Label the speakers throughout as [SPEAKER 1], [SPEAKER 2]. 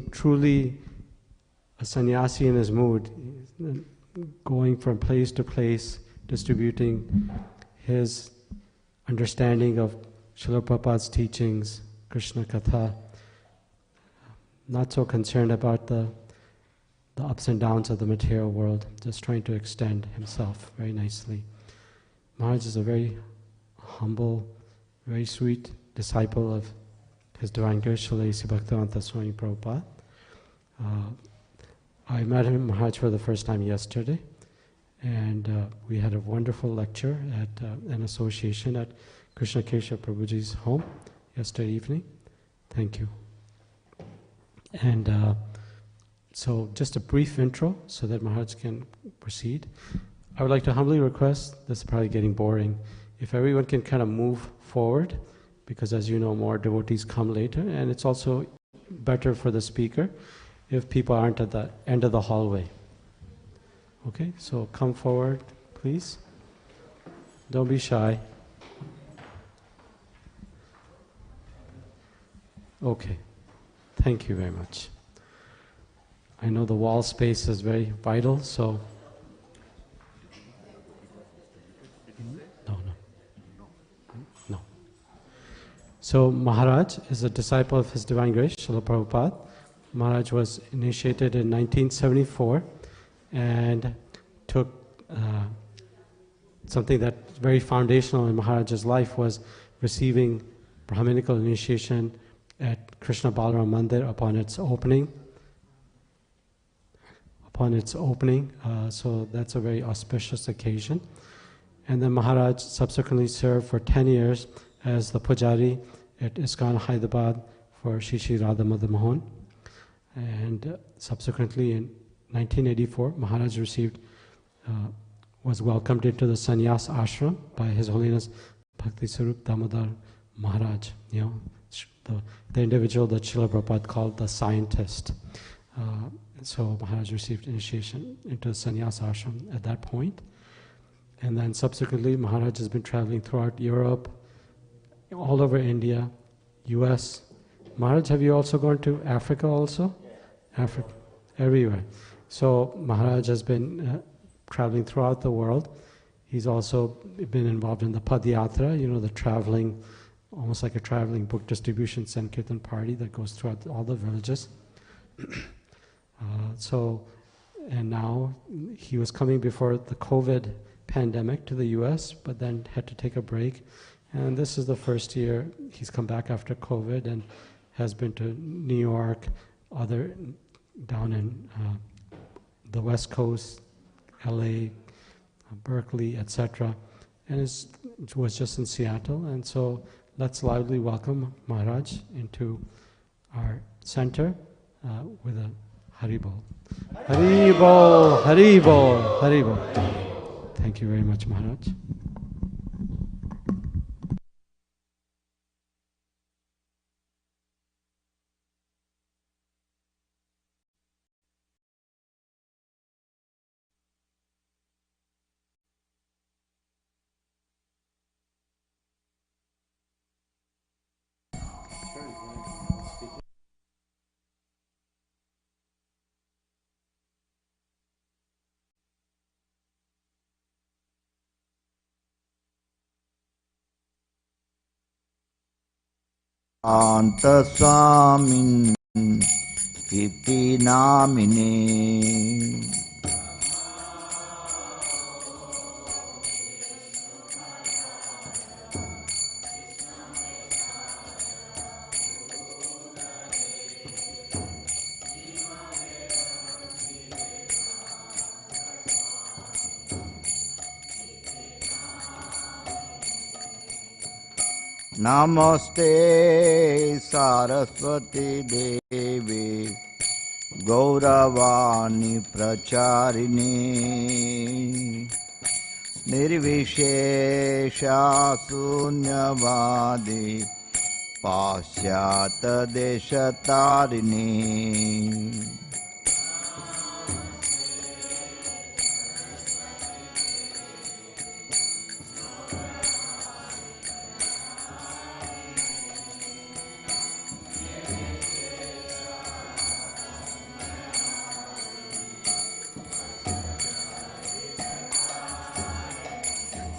[SPEAKER 1] truly a sannyasi in his mood, going from place to place, distributing his understanding of Srila Prabhupada's teachings, Krishna Katha, not so concerned about the ups and downs of the material world, just trying to extend himself very nicely. Maharaj is a very humble, very sweet disciple of His Divine Grace, Srila A.C. Bhaktivedanta Swami Prabhupada. I met him, Maharaj, for the first time yesterday, and we had a wonderful lecture at an association at Krishna Keshav Prabhuji's home yesterday evening. Thank you. And so just a brief intro so that Maharaj can proceed. I would like to humbly request, this is probably getting boring, if everyone can kind of move forward, because as you know, more devotees come later, and it's also better for the speaker if people aren't at the end of the hallway. Okay, so come forward, please. Don't be shy. Okay, thank you very much. I know the wall space is very vital, so... No. So Maharaj is a disciple of His Divine Grace, Srila Prabhupada. Maharaj was initiated in 1974 and took something that's very foundational in Maharaj's life was receiving Brahminical initiation at Krishna Balaram Mandir upon its opening. So that's a very auspicious occasion. And then Maharaj subsequently served for 10 years as the Pujari at ISKCON Hyderabad for Shri Shri Radha Madhava Mohan. And subsequently in 1984, Maharaj was welcomed into the sannyas ashram by His Holiness Bhakti Sarup Damodar Maharaj, the individual that Srila Prabhupada called the scientist. So Maharaj received initiation into the sannyas ashram at that point. And then subsequently, Maharaj has been traveling throughout Europe, all over India, US. Maharaj, have you also gone to Africa also? Africa, everywhere. So Maharaj has been traveling throughout the world. He's also been involved in the Padayatra, the traveling, almost like a traveling book distribution Sankirtan party that goes throughout all the villages. And now he was coming before the COVID pandemic to the US, but then had to take a break. And this is the first year he's come back after COVID and has been to New York, down in the West Coast, LA, Berkeley, etc. And was just in Seattle. And so let's loudly welcome Maharaj into our center with a Haribol. Haribol, Haribol, Haribol. Thank you very much, Maharaj.
[SPEAKER 2] Anta Swamin Iti Namine Namaste Saraswati Devi Gauravani Pracharini Nirvishesha Sunyavadi Pasyata Deshatarini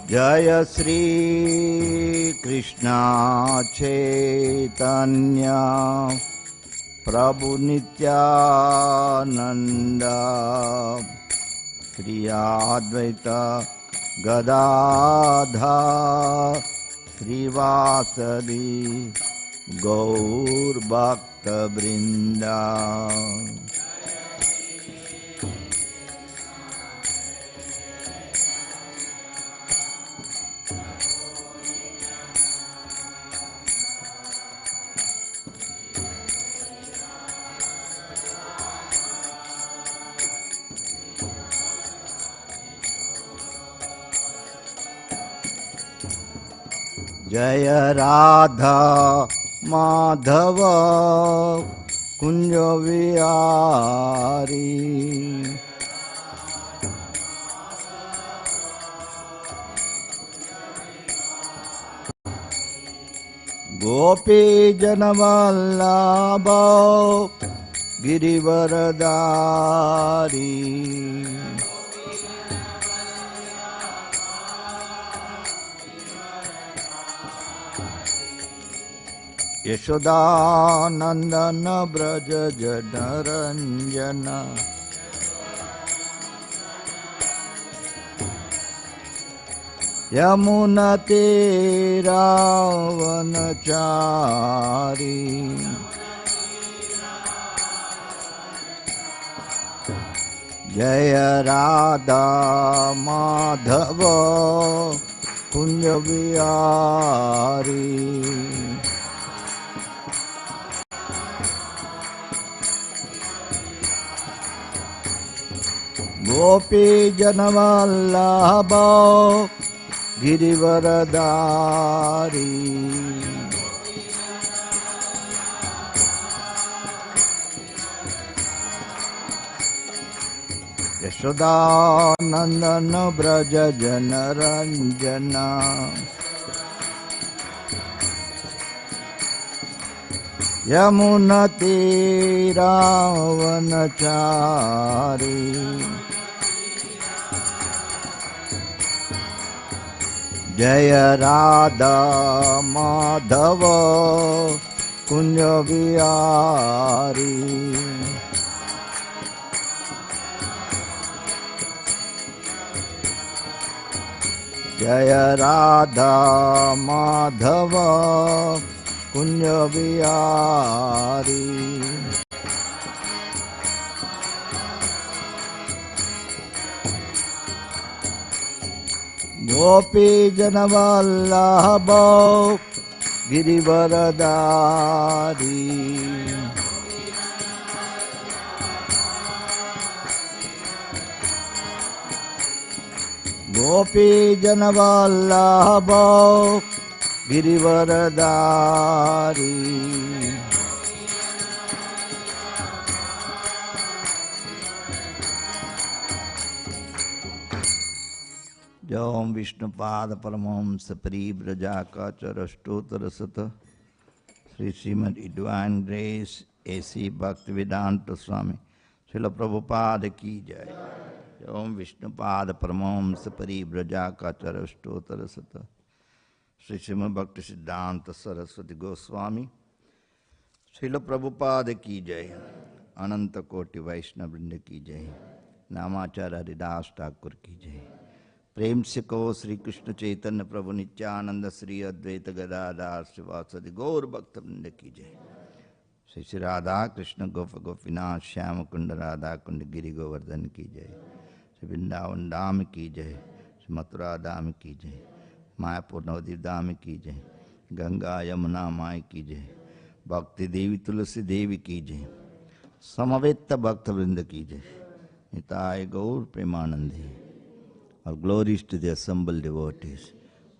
[SPEAKER 2] Jaya Shri Krishna Chaitanya Prabhu Nityananda Shri Advaita Gadadha Shri Vasadi Gaur Bhakta Vrinda. Jaya Radha Madhava Kunja Vihari Gopi Janavallabha Girivaradari Yashoda Nandana Braja Janaranjana Yamuna Vanachari Jaya Radha Madhava Kunja Vihari Gopi Janavallabha Girivaradari Yashoda Nandana Braja Janaranjana Yamuna Vanachari Jaya Radha Madhava Kunja Vihari Jaya Radha Madhava Kunja Vihari Gopi Janavallabha Girivaradari Gopi Janavallabha Girivaradari Jom Vishnupada Paramamsa Paribrajaka Charastotara Sata Sri Srimad Divine Grace A.C. Bhaktivedanta Swami Srila Prabhupada Ki Jai Jom Vishnupada Paramamsa Paribrajaka Charastotara Sata Sri Srimad Bhakti Siddhanta Saraswati Goswami Srila Prabhupada Ki Jai Ananta Koti Vaishnava Vrinda Ki Jai Namachara Haridas Thakur Ki Jai प्रेम से कहो श्री कृष्ण चैतन्य प्रभु नित्यानंद श्री अद्वैत गदाधर श्रीवासदि गौर भक्त वृंद की जय श्री श्री राधा कृष्ण गोप गोपीनाथ श्याम कुंड राधा कुंड गिरि गोवर्धन की जय श्री वृंदावन धाम की जय श्री मथुरा धाम की जय मायापुर नवदीप धाम की जय गंगा यमुना माई की जय भक्ति देवी तुलसी देवी की जय समवेत भक्त वृंद की जय निताय गौर Premanandi. All glories to the assembled devotees.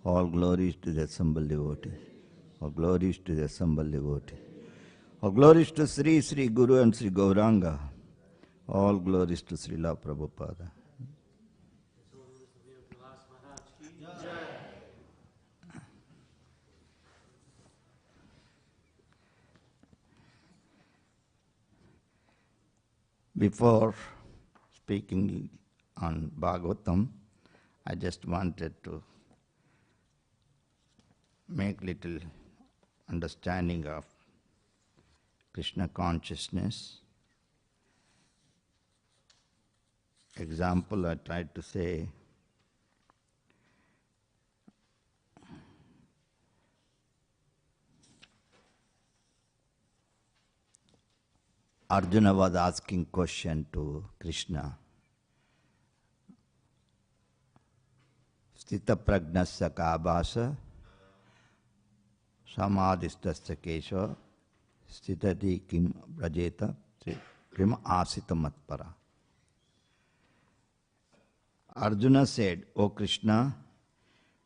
[SPEAKER 2] All glories to the assembled devotees. All glories to the assembled devotees. All glories to Sri Sri Guru and Sri Gauranga. All glories to Srila Prabhupada. Before speaking on Bhagavatam, I just wanted to make little understanding of Krishna consciousness. Example, I tried to say, Arjuna was asking question to Krishna. Sthita pragnasya kabasa samadhistasya kesha sthitati kim brajeta krim asita matpara. Arjuna said, O Krishna,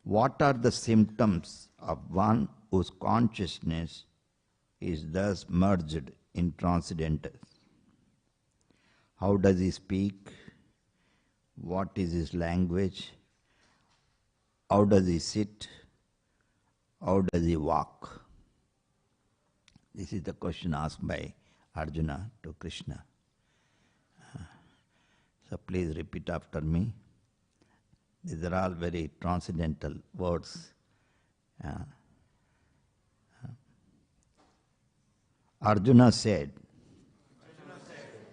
[SPEAKER 2] what are the symptoms of one whose consciousness is thus merged in transcendental? How does he speak? What is his language? How does he sit? How does he walk? This is the question asked by Arjuna to Krishna. So please repeat after me. These are all very transcendental words. Arjuna said,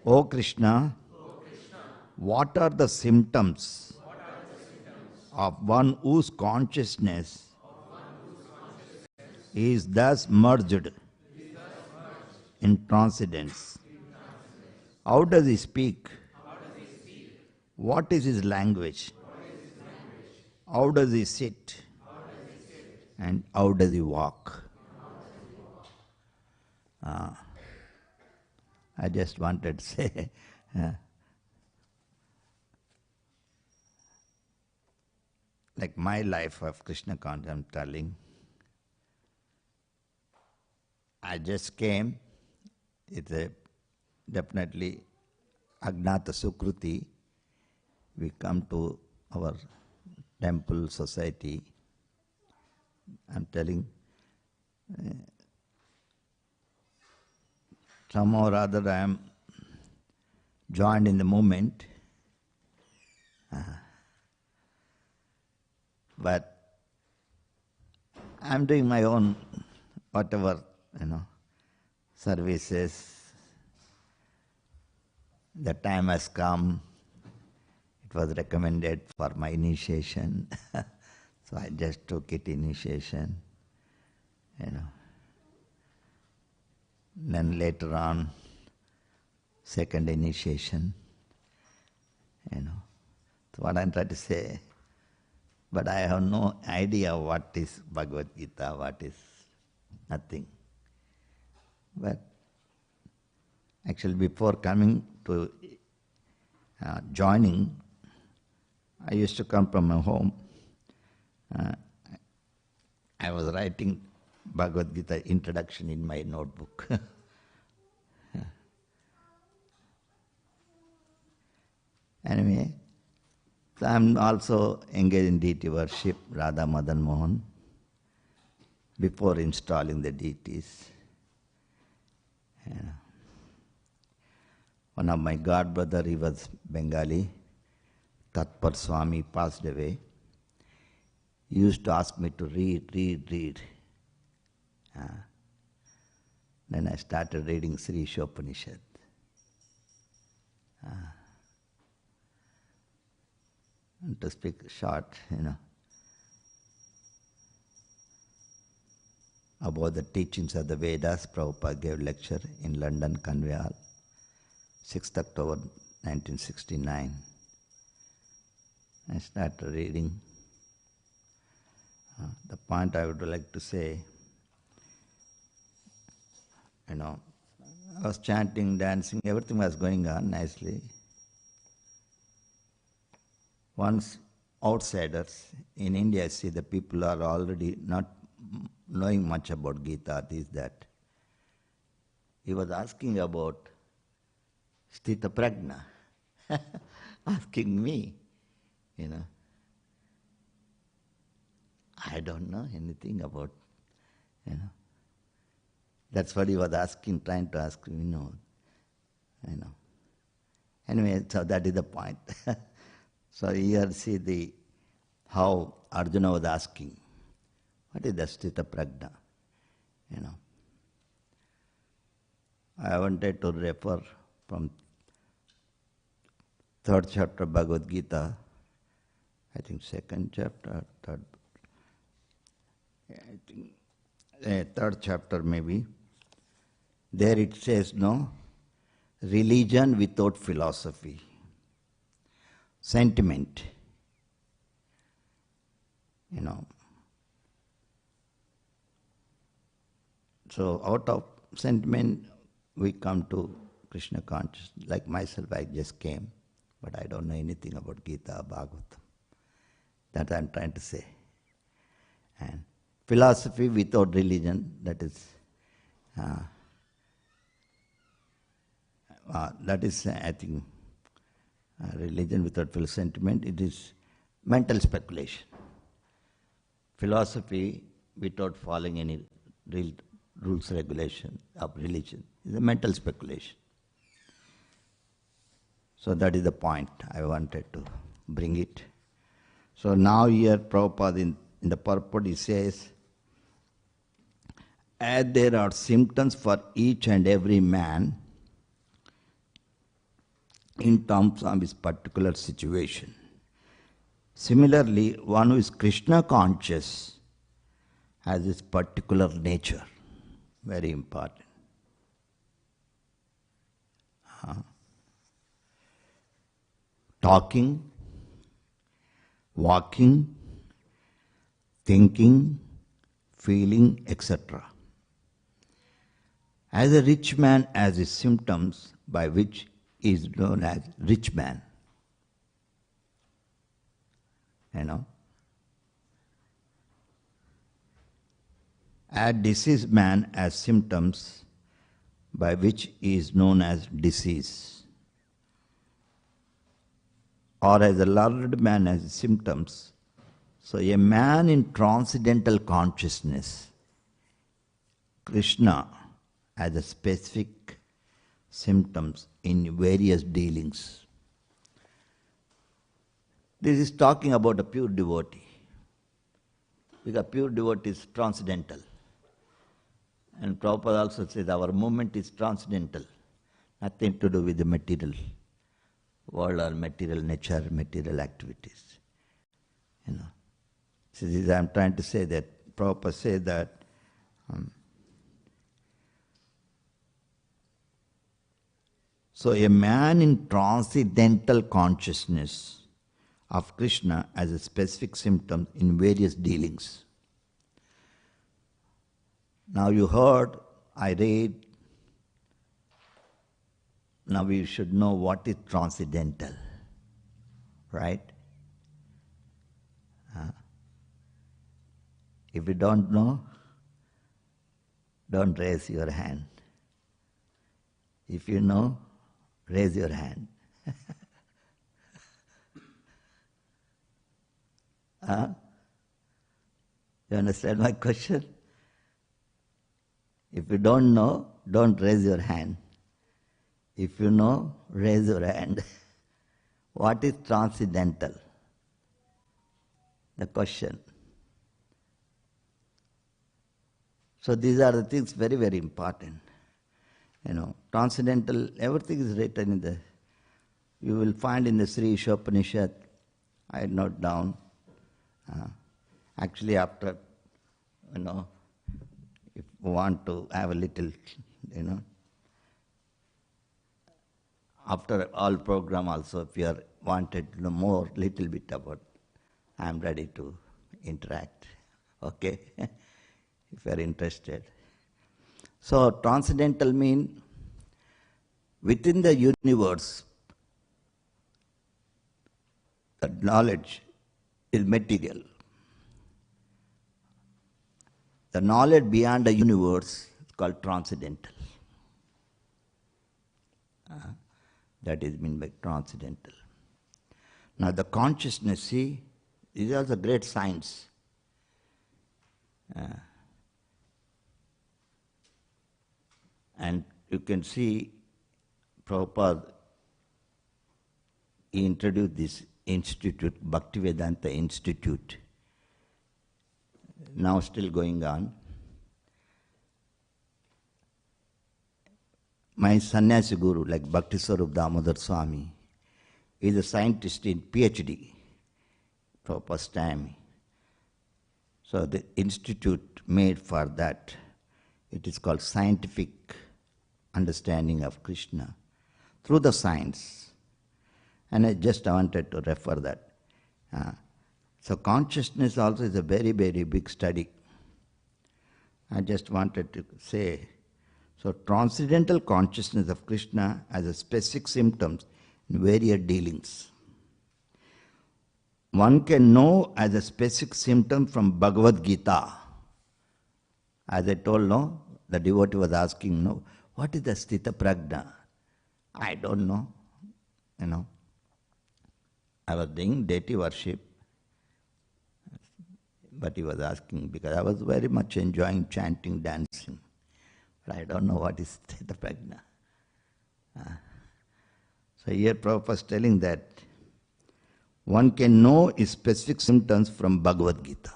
[SPEAKER 2] O Krishna, what are the symptoms of one whose consciousness is thus merged in transcendence? How does he speak? What is his language? How does he sit? And how does he walk? I just wanted to say, like my life of Krishna consciousness, I'm telling. I just came. It's a definitely Agnata Sukruti. We come to our temple society. I'm telling, somehow or other I am joined in the movement. But I'm doing my own whatever, services. The time has come. It was recommended for my initiation. So I just took it, initiation. Then later on, second initiation. So what I'm trying to say, but I have no idea what is Bhagavad Gita, what is nothing. But actually before coming to joining, I used to come from my home. I was writing Bhagavad Gita introduction in my notebook. Anyway, so I'm also engaged in deity worship, Radha Madan Mohan, before installing the deities. One of my god brother, he was Bengali, Tatpar Swami, passed away. He used to ask me to read. Then I started reading Sri Ishopanishad. And to speak short, about the teachings of the Vedas, Prabhupada gave lecture in London, Conway Hall, 6th October 1969. I started reading. The point I would like to say, I was chanting, dancing, everything was going on nicely. Once outsiders in India, see the people are already not knowing much about Gita, this, that. He was asking about Sthita Prajna, asking me, I don't know anything about, That's what he was asking, trying to ask me, Anyway, so that is the point. So here see how Arjuna was asking, What is the sthita prajna? You know. I wanted to refer from third chapter Bhagavad Gita, I think second chapter, third, I think third chapter maybe. There it says, no, religion without philosophy, sentiment, you know. So out of sentiment we come to Krishna consciousness. Like myself, I just came, but I don't know anything about Gita or Bhagavatam. That I'm trying to say. And philosophy without religion, that is, I think, religion without sentiment, it is mental speculation. Philosophy without following any real rules, regulation of religion is a mental speculation. So that is the point I wanted to bring it. So now here Prabhupada in the purport he says, as there are symptoms for each and every man in terms of his particular situation. Similarly, one who is Krishna conscious has his particular nature. Very important. Talking, walking, thinking, feeling, etc. As a rich man has his symptoms by which he is known as rich man. You know. A diseased man has symptoms by which he is known as disease. Or as a learned man has symptoms. So a man in transcendental consciousness, Krishna has a specific symptoms in various dealings. This is talking about a pure devotee. Because pure devotee is transcendental. And Prabhupada also says our movement is transcendental, nothing to do with the material world or material nature, material activities. You know. So this I am trying to say that Prabhupada says that so a man in transcendental consciousness of Krishna has a specific symptom in various dealings. Now you heard, I read, now we should know what is transcendental, right? If you don't know, don't raise your hand. If you know, raise your hand. You understand my question? If you don't know, don't raise your hand. If you know, raise your hand. What is transcendental? The question. So these are the things very, very important. You know, transcendental, everything is written in the, you will find in the Sri Ishopanishad, I note down, actually after, you know, if you want to have a little, you know, after all program also, if you are wanted to know more, little bit about, I am ready to interact, okay, if you are interested. So transcendental mean within the universe, the knowledge is material. The knowledge beyond the universe is called transcendental. That is meant by transcendental. Now the consciousness, see, is also great science. And you can see Prabhupada, he introduced this institute, Bhaktivedanta Institute. now still going on. My sannyasi guru, like Bhakti Swarup Damodar Swami, is a scientist in PhD for first time. So the institute made for that, it is called scientific understanding of Krishna through the science. And I just wanted to refer that. So consciousness also is a very, very big study. I just wanted to say, so transcendental consciousness of Krishna has a specific symptoms in various dealings. One can know as a specific symptom from Bhagavad Gita. As I told, no, the devotee was asking, no, what is the Sthita Prajna? I don't know, I was doing deity worship, but he was asking because I was very much enjoying chanting, dancing. But I don't know what is Sthita Prajna. So here Prabhupada is telling that one can know his specific symptoms from Bhagavad Gita.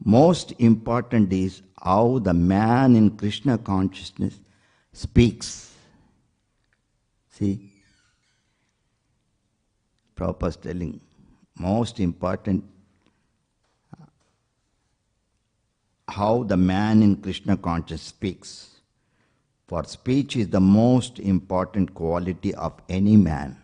[SPEAKER 2] Most important is how the man in Krishna consciousness speaks. See, Prabhupada is telling, most important, how the man in Krishna consciousness speaks. For speech is the most important quality of any man.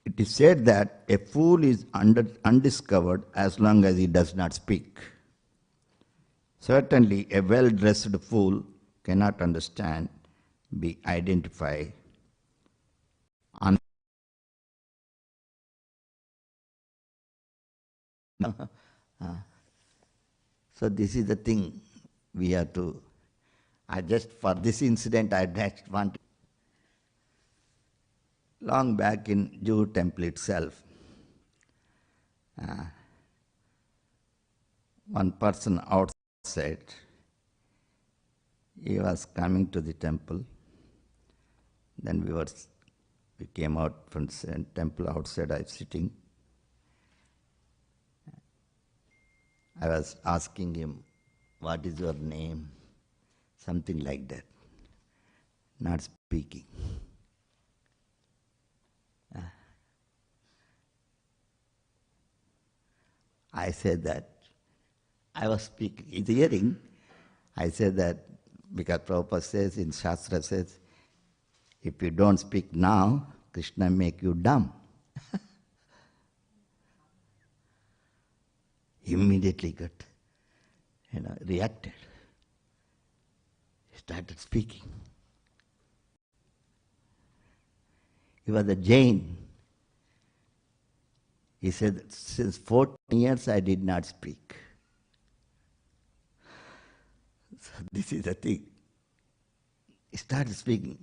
[SPEAKER 2] It is said that a fool is undiscovered as long as he does not speak. Certainly, a well-dressed fool cannot understand, be identified. So this is the thing we have to. I just for this incident I just want. Long back in Jew temple itself, one person outside, he was coming to the temple. Then we came out from the temple outside. I was sitting. I was asking him, "What is your name?" Something like that. Not speaking. I said that I was speaking. He's hearing. I said that because Prabhupada says in Shastra says, if you don't speak now, Krishna make you dumb. Immediately got, reacted. He started speaking. He was a Jain. He said, since 14 years I did not speak. So this is the thing. He started speaking.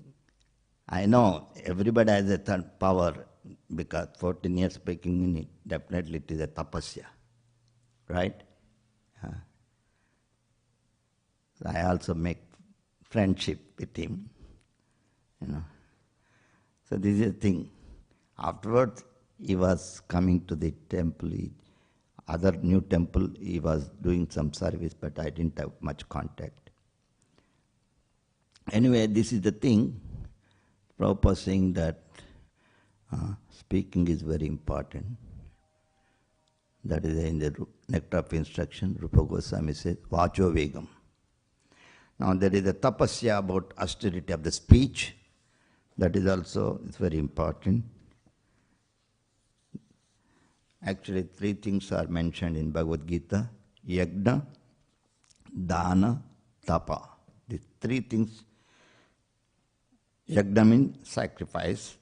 [SPEAKER 2] I know everybody has a power because 14 years speaking, definitely it is a tapasya. Right? I also make friendship with him. So this is the thing. Afterwards, he was coming to the temple, other new temple, he was doing some service, but I didn't have much contact. Anyway, this is the thing. Prabhupada saying that speaking is very important. That is in the Nectar of Instruction, Rupa Goswami says, Vacho Vegam. Now there is a tapasya about austerity of the speech. That is also it's very important. Actually, three things are mentioned in Bhagavad Gita: yajna, dana, tapa. These three things. Yajna means sacrifice,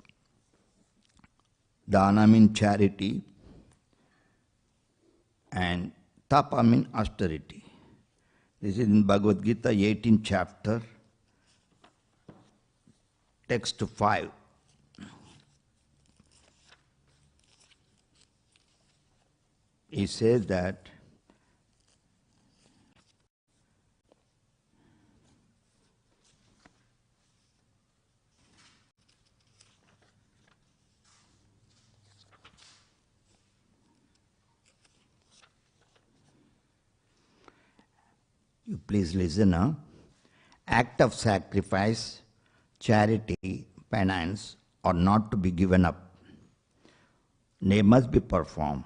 [SPEAKER 2] dana means charity, and tapa means austerity. This is in Bhagavad Gita, 18th chapter, text 5. He says that You please listen. Huh? Act of sacrifice, charity, penance are not to be given up. They must be performed.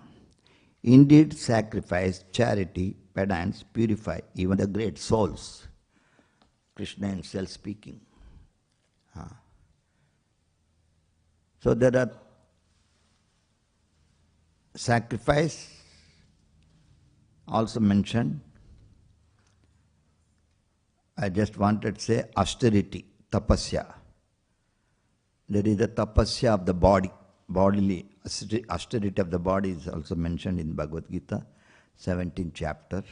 [SPEAKER 2] Indeed, sacrifice, charity, penance purify even the great souls. Krishna himself speaking. So there are sacrifice also mentioned. I just wanted to say austerity, tapasya. There is the tapasya of the body, bodily austerity of the body is also mentioned in Bhagavad Gita, 17th chapter.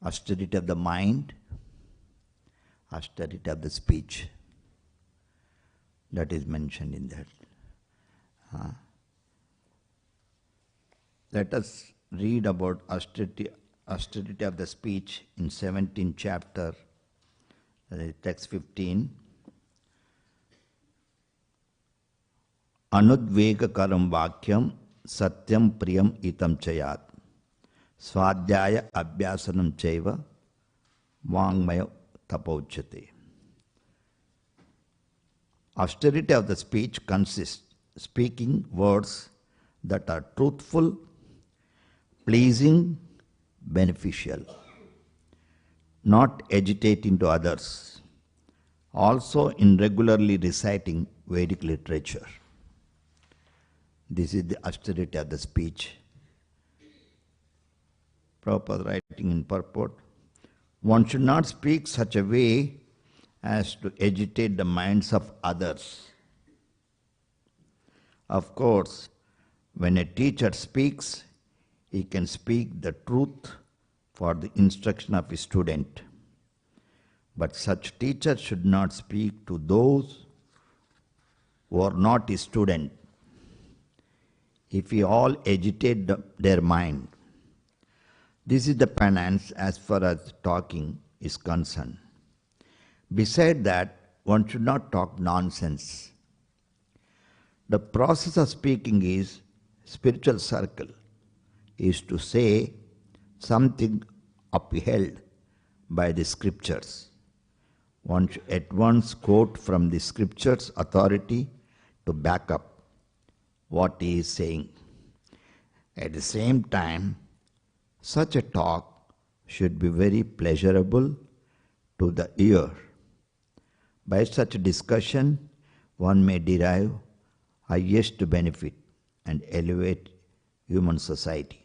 [SPEAKER 2] Austerity of the mind, austerity of the speech. That is mentioned in that. Let us read about austerity of the speech in 17th chapter, text 15. Anudvegakaram vakyam satyam priyam itam chayat swadhyaya abhyasanam chaiva vangmaya tapauchate. Austerity of the speech consists speaking words that are truthful, pleasing, beneficial, not agitating to others, also in regularly reciting Vedic literature. This is the austerity of the speech. Prabhupada writing in purport, one should not speak such a way as to agitate the minds of others. Of course, when a teacher speaks, he can speak the truth for the instruction of his student. But such teacher should not speak to those who are not his student. If we all agitate their mind, this is the penance as far as talking is concerned. Beside that, one should not talk nonsense. The process of speaking is spiritual circle, is to say something upheld by the scriptures. One should at once quote from the scriptures authority to back up what he is saying. At the same time, such a talk should be very pleasurable to the ear. By such a discussion, one may derive highest benefit and elevate human society.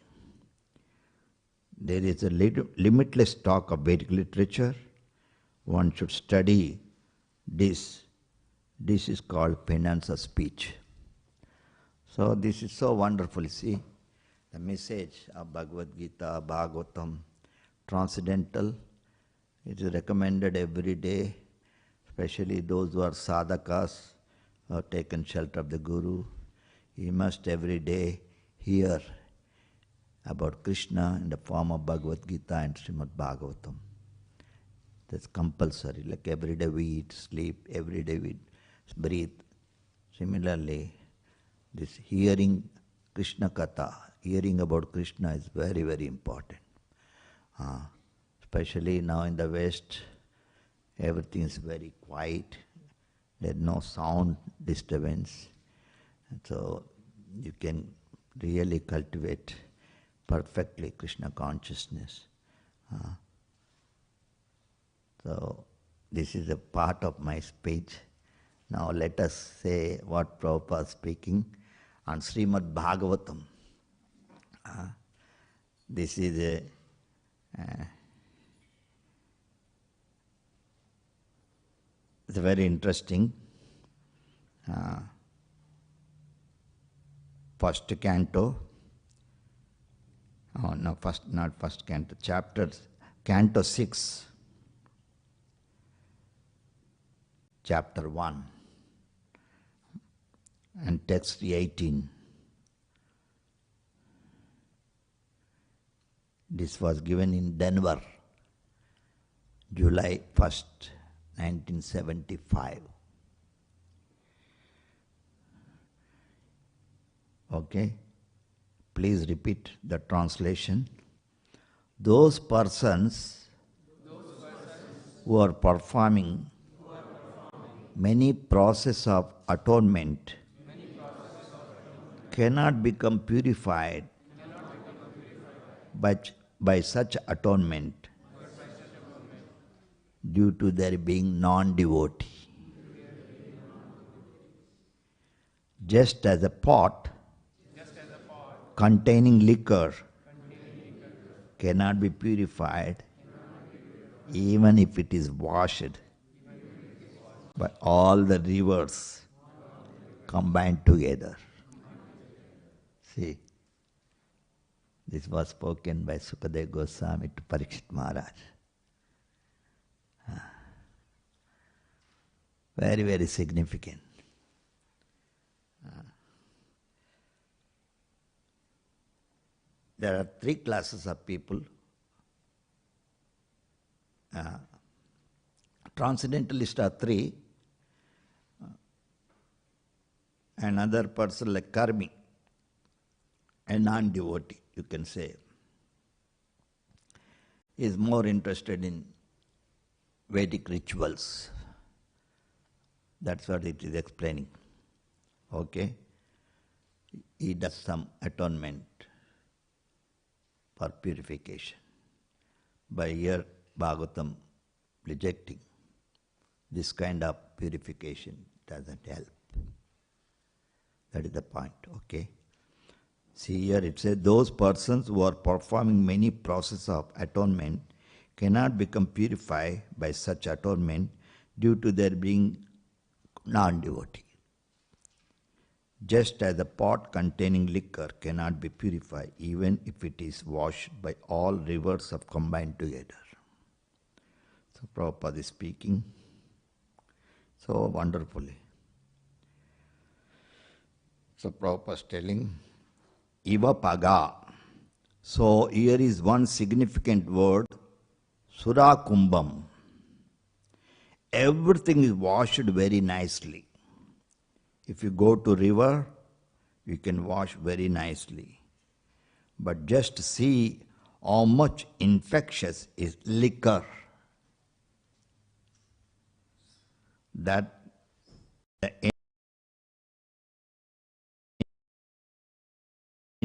[SPEAKER 2] There is a limitless talk of Vedic literature. One should study this. This is called penance of speech. So this is so wonderful. You see, the message of Bhagavad Gita, Bhagavatam, transcendental. It is recommended every day, especially those who are sadhakas, who have taken shelter of the Guru. He must every day hear about Krishna in the form of Bhagavad Gita and Srimad Bhagavatam. That's compulsory. Like every day we eat, sleep, every day we breathe. Similarly, this hearing Krishna Katha, hearing about Krishna is very, very important. Especially now in the West, everything is very quiet. There's no sound disturbance. So you can really cultivate perfectly Krishna consciousness. So this is a part of my speech. Now let us say what Prabhupada is speaking on Srimad Bhagavatam. This is it's very interesting. First canto. Oh no, not first canto. Canto 6, chapter 1, and text 18. This was given in Denver, July 1st, 1975. Okay? Please repeat the translation. those persons who are performing many process of atonement cannot become purified by such atonement due to their being non-devotee. Just as a pot containing liquor cannot be purified even if it is washed by all the rivers combined together. See, this was spoken by Sukadeva Goswami to Parikshit Maharaj. Very, very significant. There are three classes of people. Transcendentalists are three. Another person like karmi, a non-devotee, you can say, is more interested in Vedic rituals. That's what it is explaining. Okay? He does some atonement for purification. By here Bhagavatam rejecting this kind of purification doesn't help. That is the point, okay? See here it says, those persons who are performing many processes of atonement cannot become purified by such atonement due to their being non-devotee. Just as a pot containing liquor cannot be purified even if it is washed by all rivers of combined together. So Prabhupada is speaking so wonderfully. So Prabhupada is telling, Iva Paga. So here is one significant word, Sura Kumbham. Everything is washed very nicely. If you go to river, you can wash very nicely. But just see how much infectious is liquor. That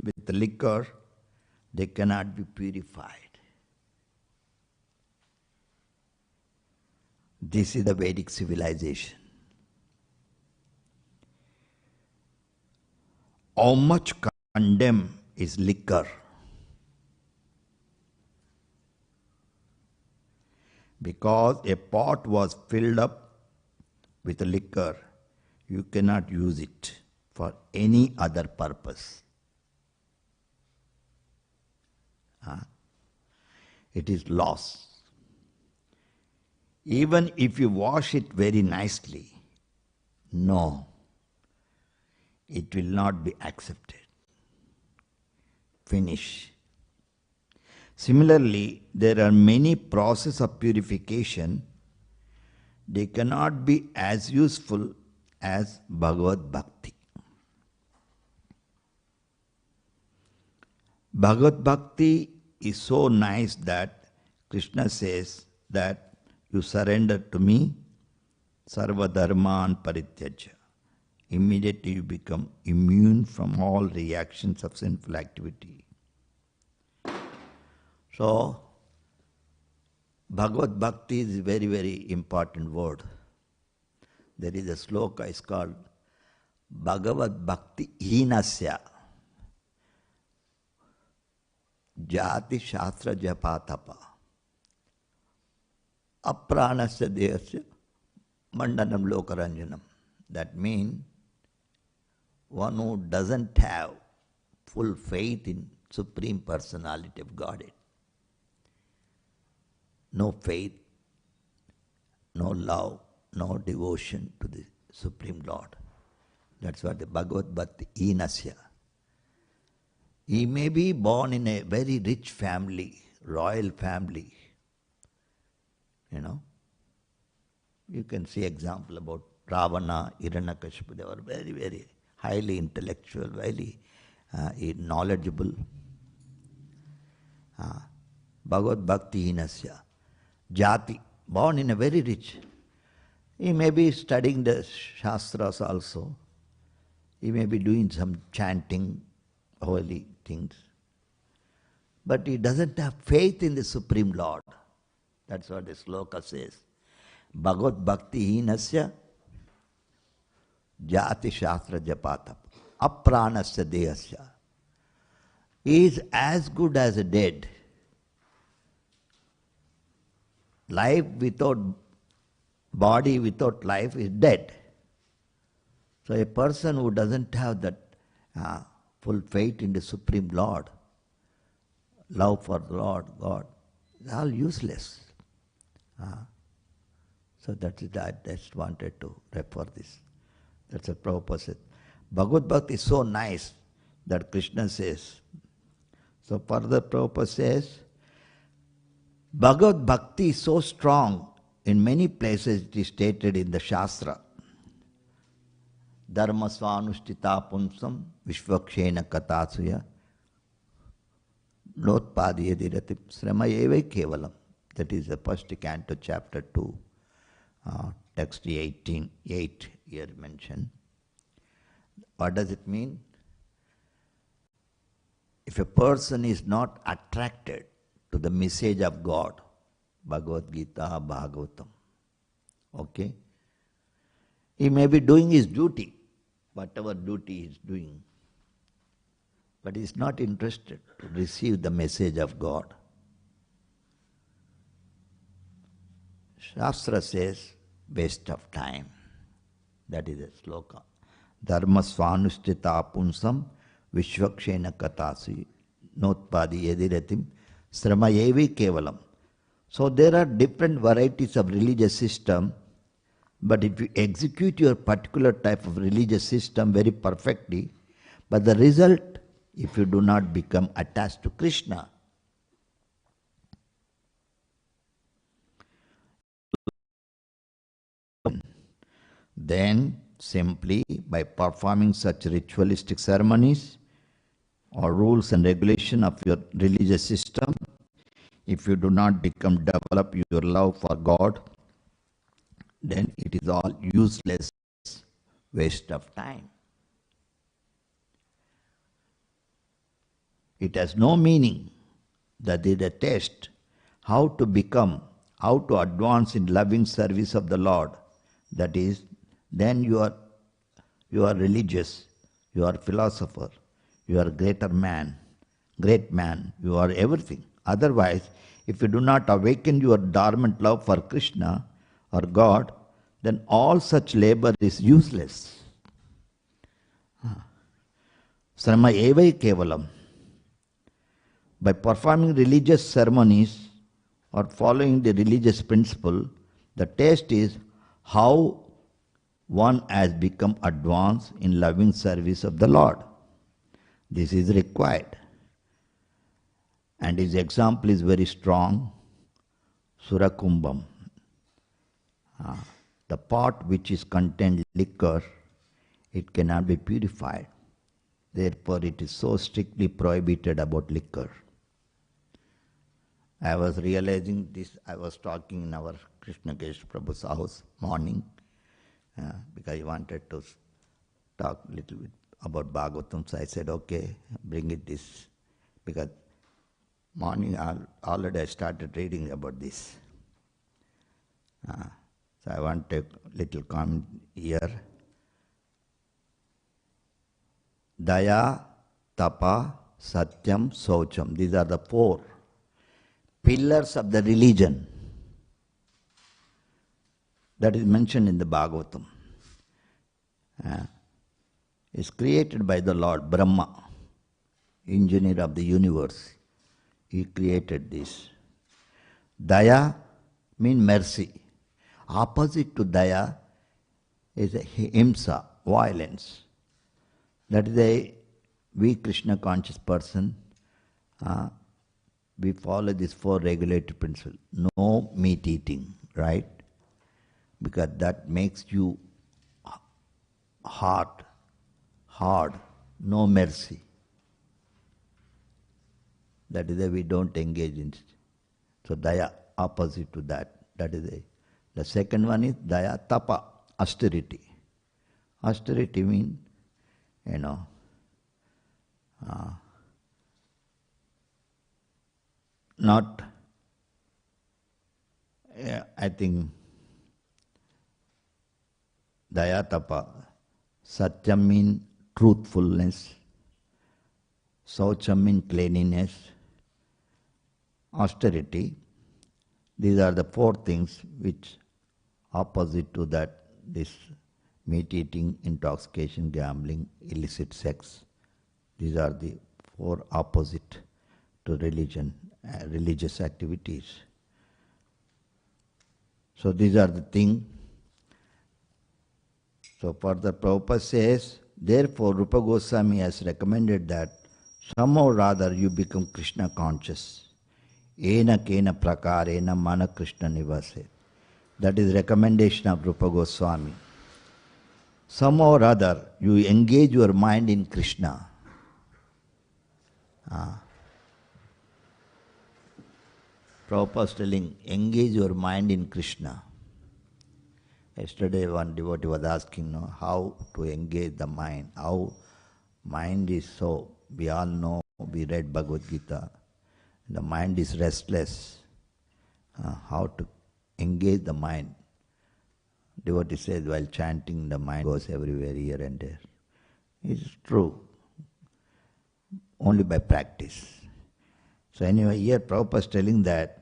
[SPEAKER 2] with the liquor, they cannot be purified. This is the Vedic civilization. How much condemned is liquor? Because a pot was filled up with liquor, you cannot use it for any other purpose. It is lost. Even if you wash it very nicely, no, it will not be accepted. Finish. Similarly, there are many processes of purification. They cannot be as useful as Bhagavad Bhakti. Bhagavad Bhakti is so nice that Krishna says that you surrender to me, sarva dharman parityaja. Immediately you become immune from all reactions of sinful activity. So, Bhagavad Bhakti is a very, very important word. There is a sloka, it's called Bhagavad Bhakti Hinasya Jati Shastra Japatapa Apranasya Dehasya Mandanam Lokaranjanam. That means one who doesn't have full faith in Supreme Personality of Godhead, no faith, no love, no devotion to the Supreme Lord. That's what the Bhagavad Bhakti Hinasya. He may be born in a very rich family, royal family. You know, you can see example about Ravana, Hiranyakashipu. They were very, very highly intellectual, very knowledgeable. Bhagavad Bhakti Hinasya. Jati, born in a very rich. He may be studying the Shastras also. He may be doing some chanting, holy things. But he doesn't have faith in the Supreme Lord. That's what the sloka says. Bhagavad Bhakti Hinasya Jati Shastra Japata Apranasya Dehasya. He is as good as a dead. Life without body, without life is dead. So a person who doesn't have that full faith in the Supreme Lord, love for the Lord, God, is all useless. So that is, I just wanted to refer this. That's a Prabhupada said. Bhagavad Bhakti is so nice that Krishna says. So further Prabhupada says, Bhagavad Bhakti is so strong, in many places it is stated in the Shastra. Dharma svanushtita punsam vishvakshena katasuya notpadiyadiratim sramayeve kevalam. That is the first canto, chapter 2, text 18, 8 here mentioned. What does it mean? If a person is not attracted to the message of God, Bhagavad Gita, Bhagavatam, okay? He may be doing his duty, whatever duty he is doing, but he is not interested to receive the message of God. Shastra says, waste of time. That is a sloka. Dharma svanushtita punsam vishvakshena katasi notpadi yadiratim sramayevi kevalam. So there are different varieties of religious system, but if you execute your particular type of religious system very perfectly, but the result, if you do not become attached to Krishna, then simply by performing such ritualistic ceremonies or rules and regulation of your religious system, if you do not develop your love for God, then it is all useless, waste of time. It has no meaning. That is a test how to become, how to advance in loving service of the Lord. That is, then you are religious, you are philosopher, you are great man, you are everything. Otherwise, if you do not awaken your dormant love for Krishna or God, then all such labor is useless. Srama evai kevalam. By performing religious ceremonies or following the religious principle, the test is how one has become advanced in loving service of the Lord. This is required. And his example is very strong. Surakumbam. The pot which is contained liquor, it cannot be purified. Therefore it is so strictly prohibited about liquor. I was realizing this, I was talking in our Krishna Kesh Prabhu's house morning, because I wanted to talk a little bit about Bhagavatam, so I said, okay, bring it this, because morning already I started reading about this. So I want to take a little comment here. Daya, Tapa, Satyam, Saucham. These are the 4 pillars of the religion that is mentioned in the Bhagavatam. It's created by the Lord Brahma, engineer of the universe. He created this. Daya means mercy. Opposite to daya is himsa, violence. That is we Krishna conscious person, we follow these 4 regulated principles. No meat eating, right? Because that makes you hard, no mercy. That is why we don't engage in it. So daya, opposite to that. That is the second one is daya tapa, austerity. Austerity means, not, I think, daya tapa, satyam means truthfulness, saucham means cleanliness, austerity. These are the four things which opposite to that, this meat eating, intoxication, gambling, illicit sex. These are the four opposite to religion, religious activities. So these are the things. So further Prabhupada says, therefore Rupa Goswami has recommended that somehow or rather you become Krishna conscious. Ena kena prakarena mana Krishna nivase. That is recommendation of Rupa Goswami. Somehow or other you engage your mind in Krishna. Prabhupada is telling, engage your mind in Krishna. Yesterday one devotee was asking, how to engage the mind. How mind is so, we all know, we read Bhagavad Gita. The mind is restless. How to engage the mind? Devotee says, while chanting, the mind goes everywhere, here and there. It's true. Only by practice. So anyway, here Prabhupada is telling that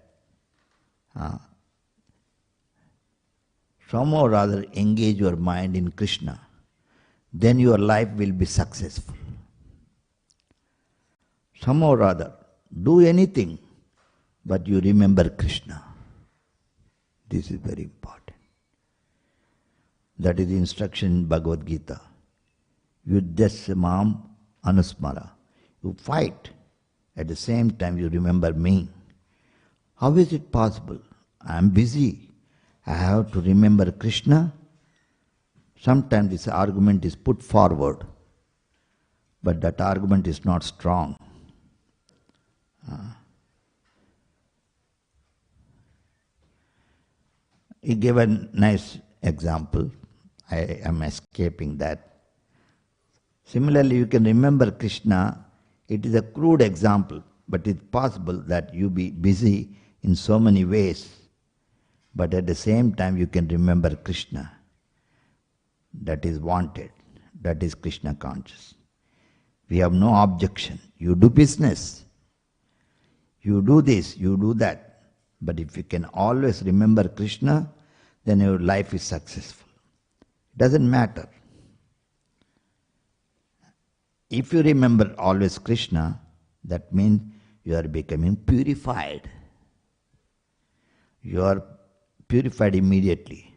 [SPEAKER 2] somehow or rather engage your mind in Krishna, then your life will be successful. Somehow or other, do anything, but you remember Krishna. This is very important. That is the instruction in Bhagavad Gita. Yuddhasya mam anusmara. You fight, at the same time you remember me. How is it possible? I am busy. I have to remember Krishna. Sometimes this argument is put forward, but that argument is not strong. He gave a nice example. I am escaping that. Similarly, you can remember Krishna. It is a crude example, but it's possible that you be busy in so many ways, but at the same time you can remember Krishna. That is wanted. That is Krishna conscious. We have no objection. You do business. You do this, you do that. But if you can always remember Krishna, then your life is successful. It doesn't matter. If you remember always Krishna, that means you are becoming purified. You are purified immediately.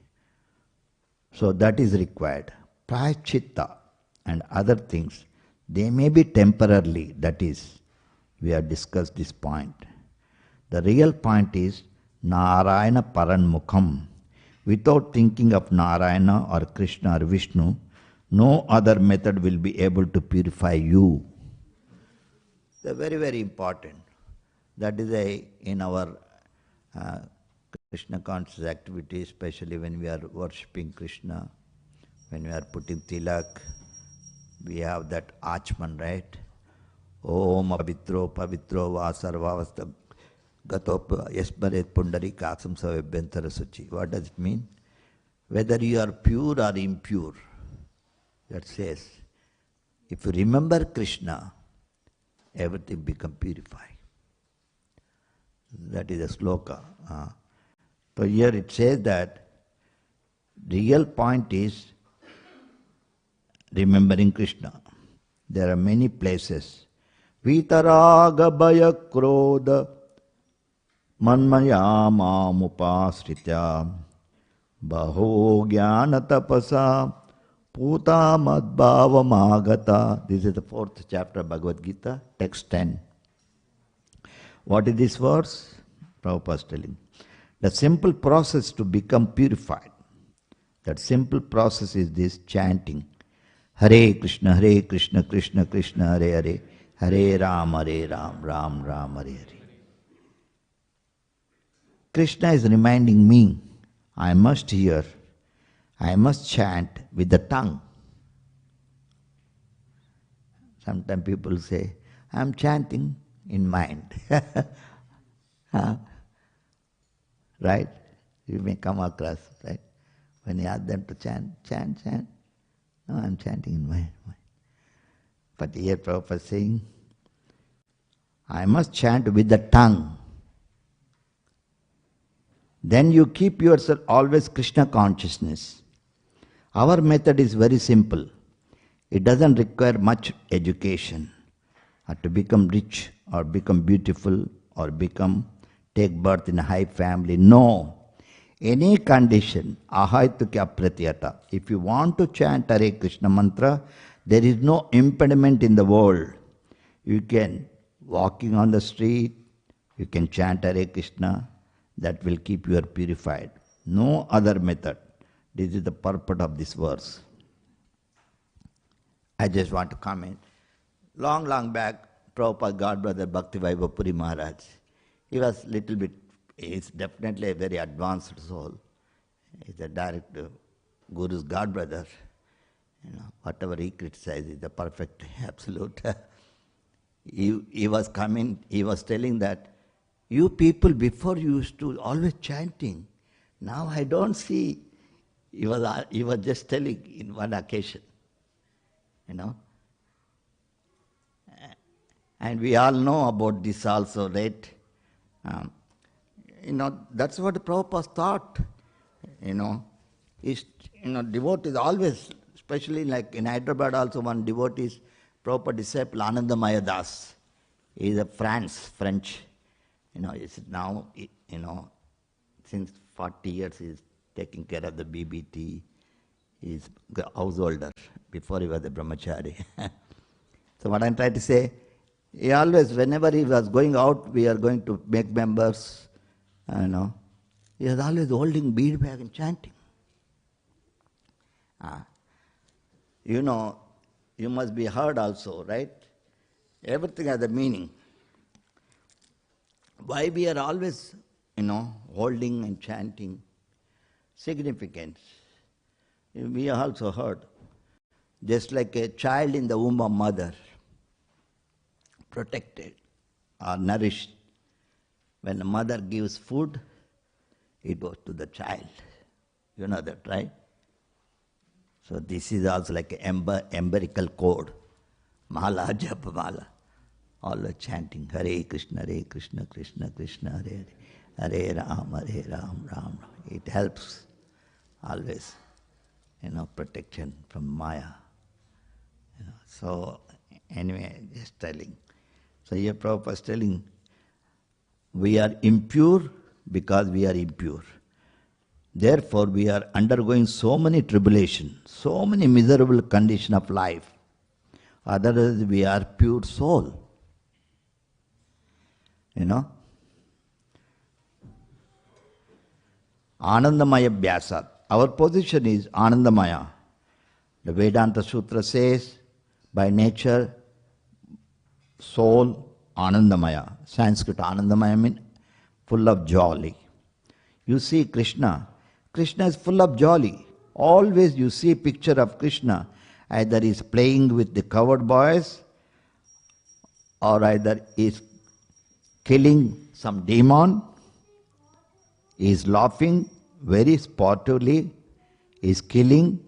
[SPEAKER 2] So that is required. Prayachita and other things, they may be temporarily, that is, we have discussed this point. The real point is Narayana Paranmukham. Without thinking of Narayana or Krishna or Vishnu, no other method will be able to purify you. They are very, very important. That is in our Krishna conscious activity, especially when we are worshipping Krishna, when we are putting tilak, we have that achman, right? Om pavitro pavitro va sarvavasta gato yasmaret pundari kasam savebhyantara suchi. What does it mean? Whether you are pure or impure, that says, if you remember Krishna, everything becomes purified. That is a sloka. So here it says that the real point is remembering Krishna. There are many places. Vitaraga bhaya krodha manmaya mamupasritya baho jnana tapasa puta madbhava magata. This is the 4th chapter of Bhagavad Gita, text 10. What is this verse? Prabhupada is telling. The simple process to become purified. That simple process is this chanting. Hare Krishna, Krishna Krishna, Hare Hare, Hare Ram, Ram Ram, Hare Hare. Krishna is reminding me, I must hear, I must chant with the tongue. Sometimes people say, I am chanting in mind. Huh? Right? You may come across, right? When you ask them to chant. No, I am chanting in mind. But here Prabhupada is saying, I must chant with the tongue. Then you keep yourself always Krishna consciousness. Our method is very simple. It doesn't require much education, or to become rich, or become beautiful, or take birth in a high family. No. Any condition, ahaitukya pratyata. If you want to chant Hare Krishna mantra, there is no impediment in the world. You can, walking on the street, you can chant Hare Krishna. That will keep you purified. No other method. This is the purport of this verse. I just want to comment. Long back, Prabhupada godbrother Bhaktivaibhav Puri Maharaj, he's definitely a very advanced soul. He's a direct Guru's godbrother. Whatever he criticizes is the perfect, absolute. He was telling that, you people before used to always chanting. Now I don't see. He was just telling in one occasion. And we all know about this also, right? That's what Prabhupada thought. Devotees always, especially like in Hyderabad also, one devotee is Prabhupada disciple Anandamaya Das. He is a French. It's now, since 40 years he is taking care of the BBT. He is a householder. Before he was a brahmachari. So what I'm trying to say, he always, whenever he was going out, we are going to make members, he was always holding bead bag and chanting. You must be heard also, right? Everything has a meaning. Why we are always, holding and chanting? Significance. We are also heard. Just like a child in the womb of mother, protected or nourished. When the mother gives food, it goes to the child. You know that, right? So this is also like an empirical code. Mala, japa mala. Always chanting Hare Krishna, Krishna Krishna, Hare Hare, Hare Ram, Ram Ram. It helps always, protection from Maya. So anyway, just telling. So here Prabhupada is telling, we are impure because we are impure. Therefore we are undergoing so many tribulations, so many miserable conditions of life. Otherwise we are pure soul. Anandamaya Vyasa. Our position is Anandamaya. The Vedanta Sutra says, by nature, soul, Anandamaya. Sanskrit Anandamaya means full of jolly. You see Krishna is full of jolly. Always you see a picture of Krishna, either he is playing with the coward boys, or either he is killing some demon, he is laughing very sportively, he is killing.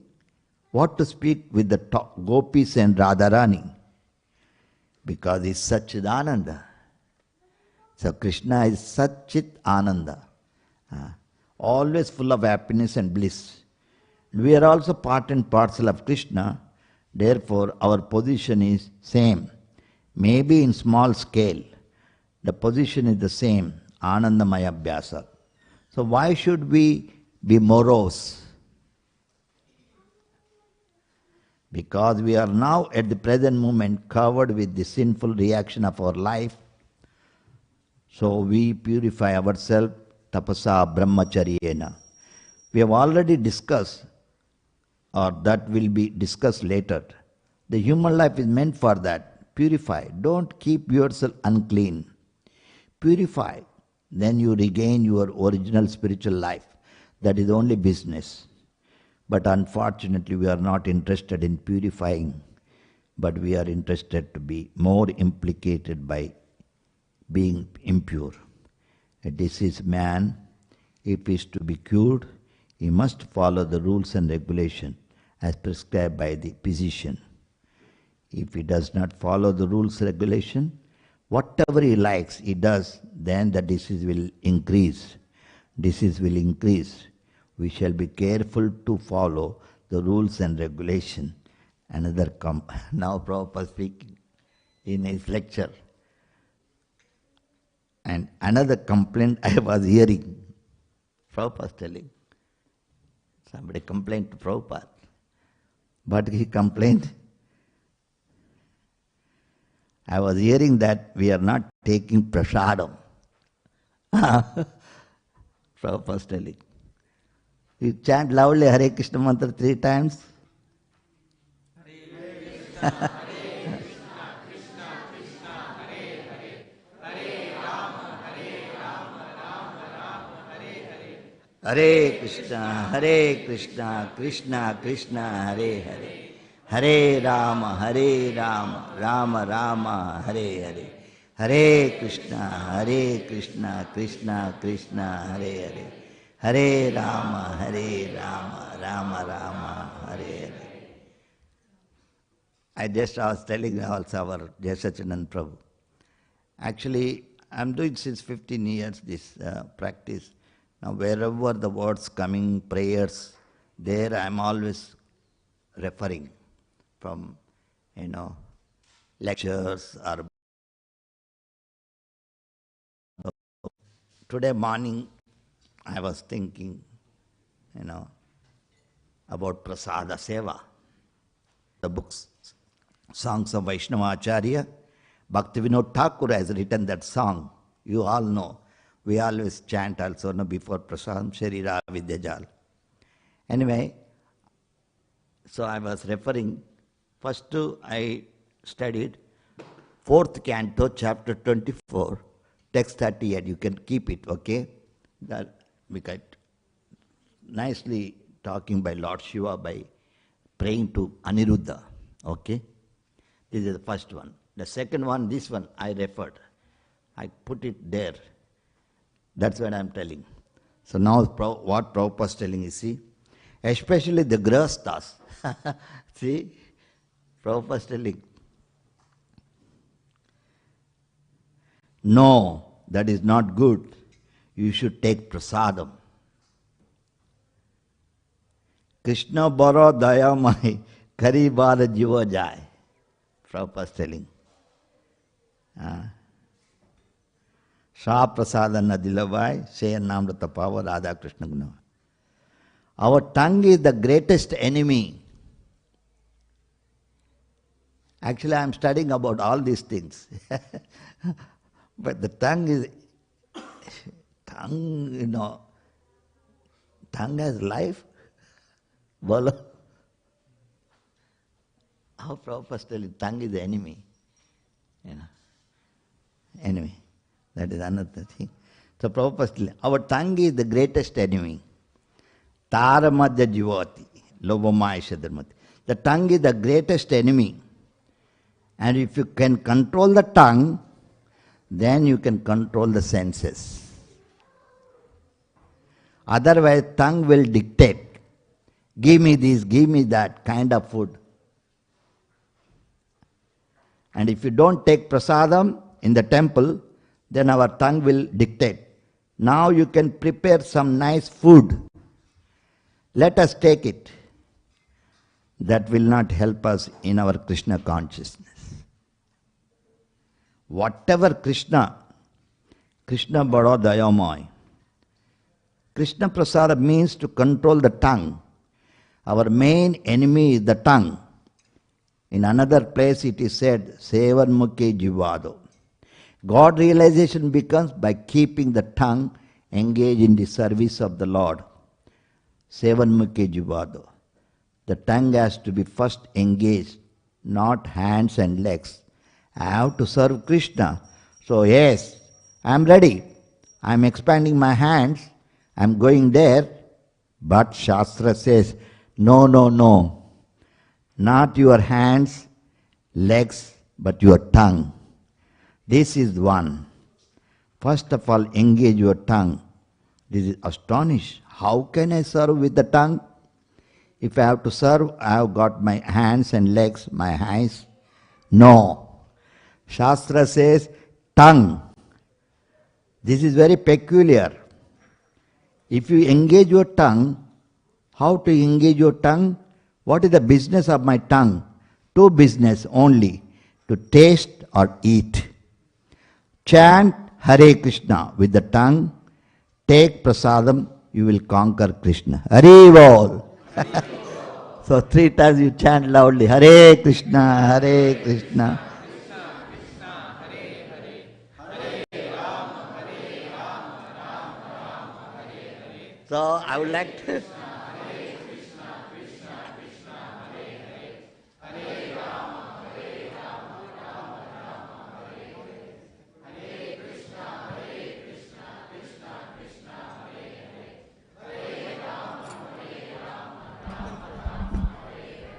[SPEAKER 2] What to speak with the gopis and Radharani? Because he is Satchidananda. So Krishna is Satchit Ananda. Always full of happiness and bliss. We are also part and parcel of Krishna, therefore our position is same. Maybe in small scale, the position is the same, Anandamaya Vyasa. So why should we be morose? Because we are now at the present moment covered with the sinful reaction of our life. So we purify ourselves, tapasa brahmacharyena. We have already discussed, or that will be discussed later. The human life is meant for that. Purify. Don't keep yourself unclean. Purify. then you regain your original spiritual life. That is only business. But unfortunately, we are not interested in purifying, but we are interested to be more implicated by being impure. A diseased man, if he is to be cured, he must follow the rules and regulations as prescribed by the physician. If he does not follow the rules and regulation, whatever he likes, he does, then the disease will increase. Disease will increase. We shall be careful to follow the rules and regulation. Now Prabhupada speaking in his lecture. And another complaint I was hearing, Prabhupada telling, somebody complained to Prabhupada. But he complained, I was hearing that we are not taking prasadam. Prabhupada telling. You chant loudly Hare Krishna mantra 3 times. Hare Krishna, Hare Krishna, Krishna Krishna, Hare Hare. Hare Rama, Rama Rama, Hare Hare. Hare Krishna, Krishna Krishna, Hare Hare. Hare Rama, Rama Rama, Hare Hare. I was telling also our Jasachanan Prabhu. Actually, I'm doing since 15 years this practice. Now wherever the words coming, prayers, there I'm always referring from, lectures or... Today morning I was thinking, about Prasada Seva. The books, songs of Vaishnava Acharya, Bhaktivinoda Thakur has written that song. You all know. We always chant also before Prasad, Sharira Vidyajal. Anyway, so I was referring, first I studied 4th canto, chapter 24, text 38. You can keep it, okay? That we got nicely talking by Lord Shiva by praying to Aniruddha, okay? This is the first one. The second one, this one, I referred. I put it there. That's what I'm telling. So now what Prabhupada is telling is, see, especially the grahasthas. See, Prabhupada is telling, no, that is not good. You should take prasadam. Krishna baro daya mai kari bala jiva jai. Prabhupada is telling. Sa prasada nadilavai, say namrata pava Radha Krishna guna. Our tongue is the greatest enemy. Actually, I am studying about all these things. But the tongue is, tongue has life. Bolo. How Prabhupada is telling, tongue is the enemy. Anyway, that is another thing. So Prabhupada is telling, our tongue is the greatest enemy. Tara madhya jivati, lobhamaya dharmati. The tongue is the greatest enemy. And if you can control the tongue, then you can control the senses. Otherwise, tongue will dictate. Give me this, give me that kind of food. And if you don't take prasadam in the temple, then our tongue will dictate. Now you can prepare some nice food. Let us take it. That will not help us in our Krishna consciousness. Whatever Krishna bado dayamay. Krishna prasada means to control the tongue. Our main enemy is the tongue. In another place it is said, Sevan mukhe jivado. God realization becomes by keeping the tongue engaged in the service of the Lord. Sevan mukhe jivado. The tongue has to be first engaged, not hands and legs. I have to serve Krishna. So yes, I am ready. I am expanding my hands, I am going there, but Shastra says, no, no, no, not your hands, legs, but your tongue. This is one. First of all, engage your tongue. This is astonished. How can I serve with the tongue? If I have to serve, I have got my hands and legs, my eyes. No. Shastra says, tongue. This is very peculiar. If you engage your tongue, how to engage your tongue? What is the business of my tongue? Two business only, to taste or eat. Chant Hare Krishna with the tongue, take prasadam, you will conquer Krishna. Hare Bol. So 3 times you chant loudly, Hare Krishna, Hare Krishna. So I would like to...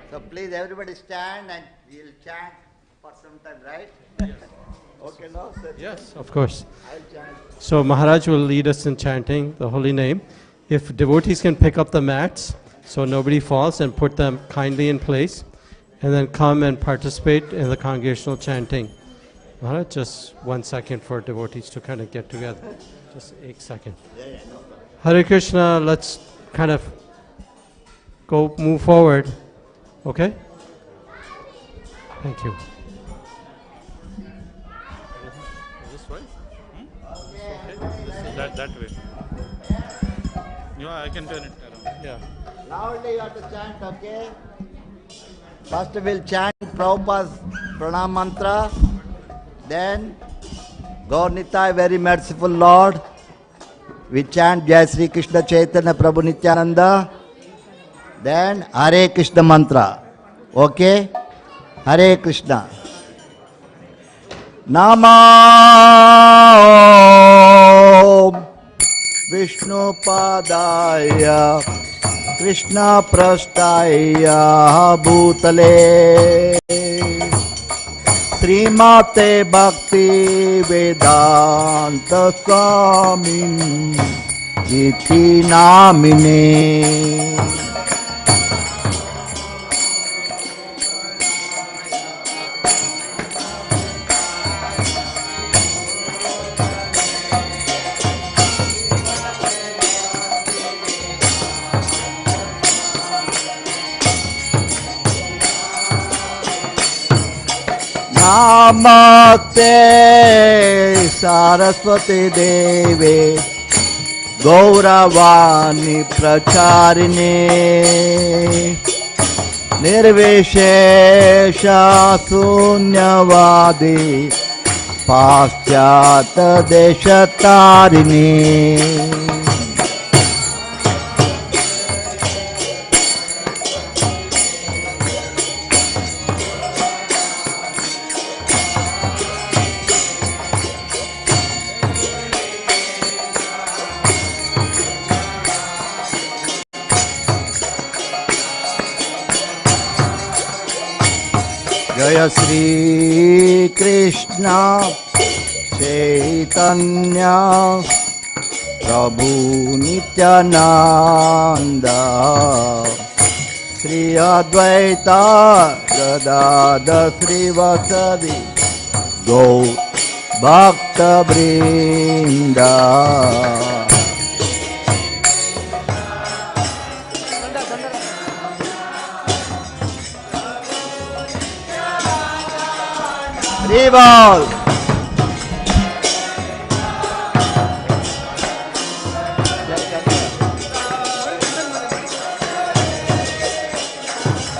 [SPEAKER 2] So please everybody stand and we'll chant for some time, right? Yes. Okay, no, sir.
[SPEAKER 1] Yes, of course.
[SPEAKER 2] I'll chant.
[SPEAKER 1] So Maharaj will lead us in chanting the holy name. If devotees can pick up the mats so nobody falls and put them kindly in place, and then come and participate in the congregational chanting. Maharaj, just 1 second for devotees to kind of get together. Just 1 second. Hare Krishna, let's kind of move forward. Okay? Thank you.
[SPEAKER 3] This way? Okay. That way. Yeah, I can turn it around.
[SPEAKER 1] Yeah.
[SPEAKER 2] Loudly you have to chant, okay? First we'll chant Prabhupada's pranam mantra. Then, Gaur Nitai, very merciful Lord. We chant Jai Sri Krishna Chaitanya Prabhu Nityananda. Then Hare Krishna mantra. Okay? Hare Krishna. Nama Om Vishnu Padaya Krishna Prasthaya Bhutale Srimate Bhakti Vedanta Swami Iti Namine. Namaste Saraswati Deve Gauravani Pracharine Nirvishesha Sunyavadi Paschata Deshatarini. Jaya Sri Krishna Chaitanya Prabhu Nityananda Sri Advaita Gadada Sri Vasadi Go Bhakta Brinda. Rival.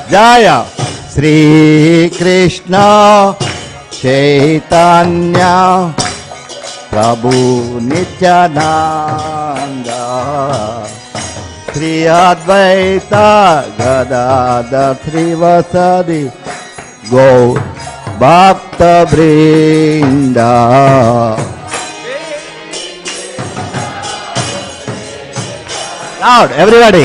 [SPEAKER 2] Jaya Sri Krishna Chaitanya Prabhu Nityananda Sri Advaita Gadada Sri Vasadi Go Bhakta Brinda. Loud, everybody.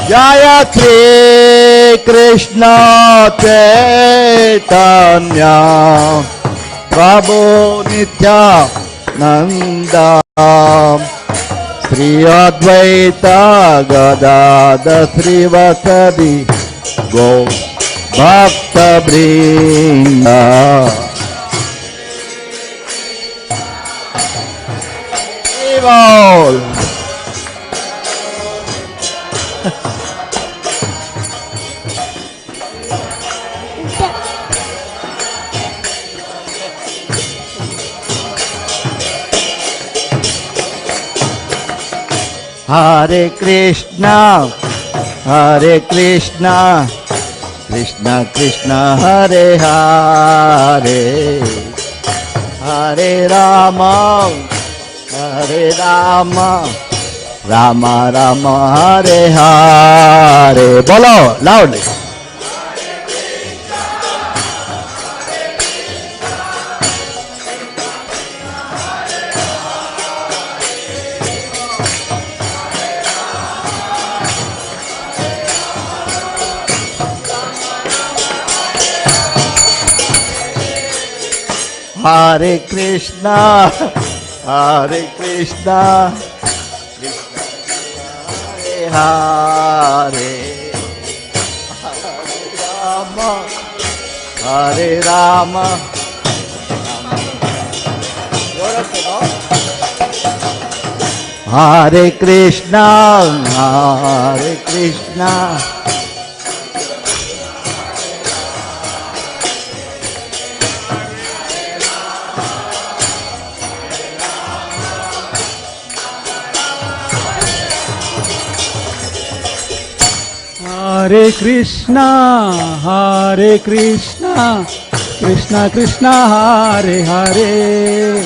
[SPEAKER 2] Jaya Shri Krishna Chaitanya Prabhu Nityananda Sri Advaita Gadada Sri Vasadi Go Bhakta Brinda Evil Hare Krishna, Hare Krishna, Krishna Krishna, Hare Hare, Hare Rama, Hare Rama, Rama Rama, Hare Hare. Bolo, loudly. Hare Krishna, Hare Krishna, Krishna Hare Hare, Hare Rama, Hare Krishna, Hare Krishna.
[SPEAKER 4] Hare Krishna, Hare Krishna, Krishna Krishna, Hare Hare,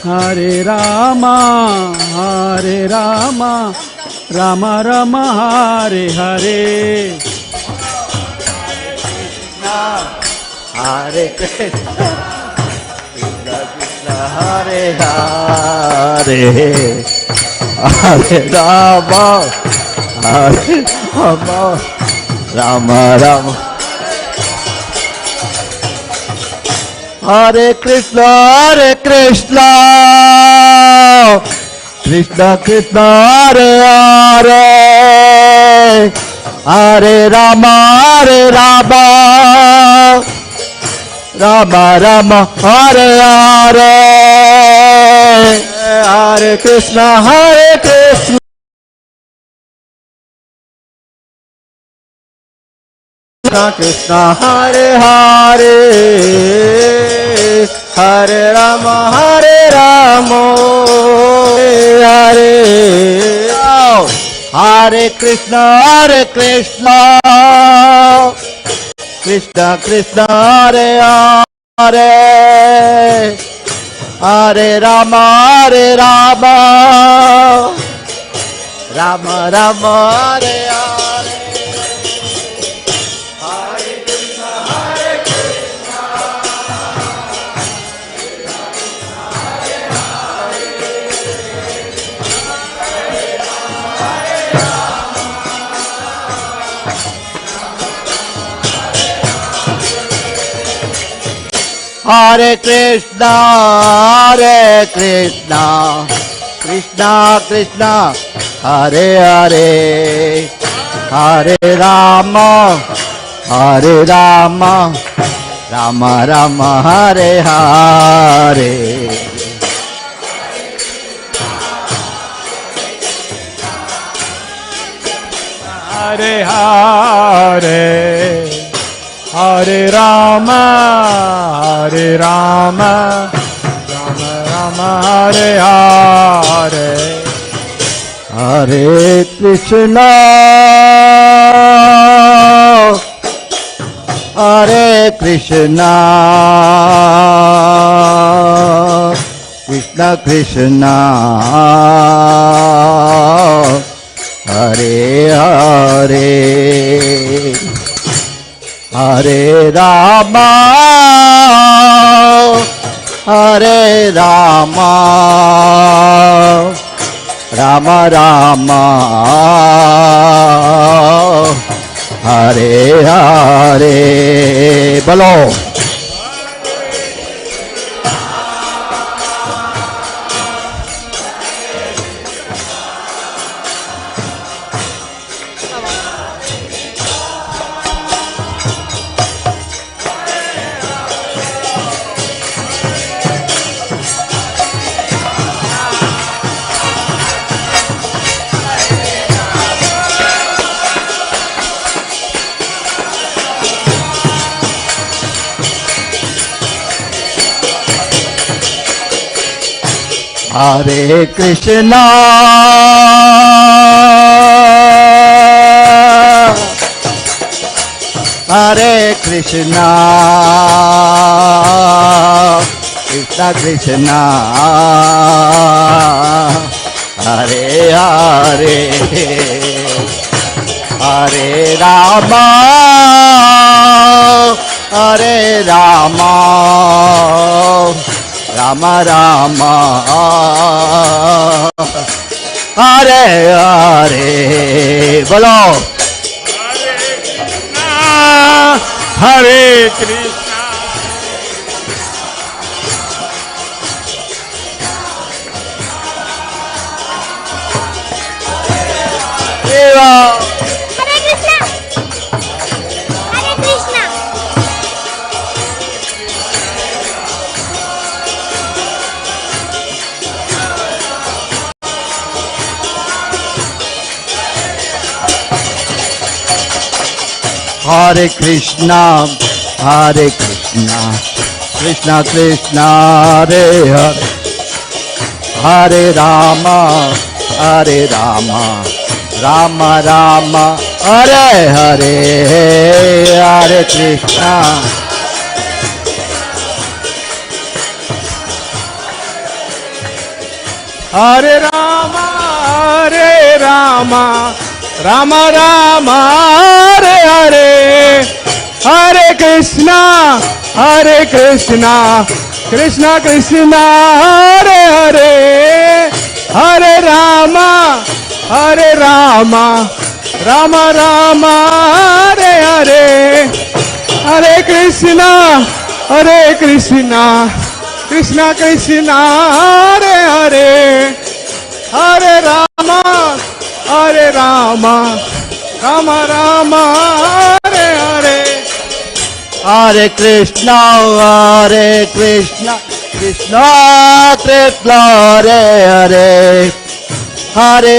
[SPEAKER 4] Hare Rama, Hare Rama, Rama Rama, Hare Hare.
[SPEAKER 2] Hare Krishna, Krishna Krishna, Hare Hare, Hare Rama, Hare Rama, Rama Rama. Hare Krishna, Hare Krishna, Krishna Krishna, Hare Hare, Hare Rama, Hare Rama, Rama Rama, Hare Hare, Hare Krishna, Hare Krishna. Krishna Hare Hare, Hare Rama, Hare Rama, Hare Hare Krishna, Hare Krishna, Krishna Krishna, Hare Hare, Hare Rama, Hare Rama, Rama Rama, Hare Hare. Hare Krishna, Hare Krishna, Krishna Krishna, Hare Hare, Hare Rama, Hare Rama, Rama Rama, Hare Hare.
[SPEAKER 4] Hare Hare, Hare Rama, Hare Rama, Rama Rama, Hare Hare.
[SPEAKER 2] Hare Krishna, Hare Krishna, Krishna Krishna, Hare Rama, Rama Rama, Hare Hare. Bolo. Hare Krishna, Hare Krishna, Krishna Krishna, Hare Hare, Hare Rama, Hare Rama, Rama Rama, Hare Hare. Bolo.
[SPEAKER 4] Hare Krishna.
[SPEAKER 2] Viva.
[SPEAKER 5] Hare Krishna. Hare Krishna.
[SPEAKER 2] Hare Krishna, Hare Krishna, Krishna Krishna, Hare Hare, Hare Rama, Hare Rama, Rama Rama, Hare Hare, Hare Krishna.
[SPEAKER 4] Hare Rama, Hare Rama, Rama Rama, Hare Hare, Hare Krishna, Krishna Krishna, Hare Hare, Hare Rama, Rama Rama, Hare Hare, Hare Krishna, Krishna Krishna, Hare Hare, Hare Rama, Rama Rama, Hare Hare.
[SPEAKER 2] Hare Krishna, Krishna Krishna, Hare Hare, Hare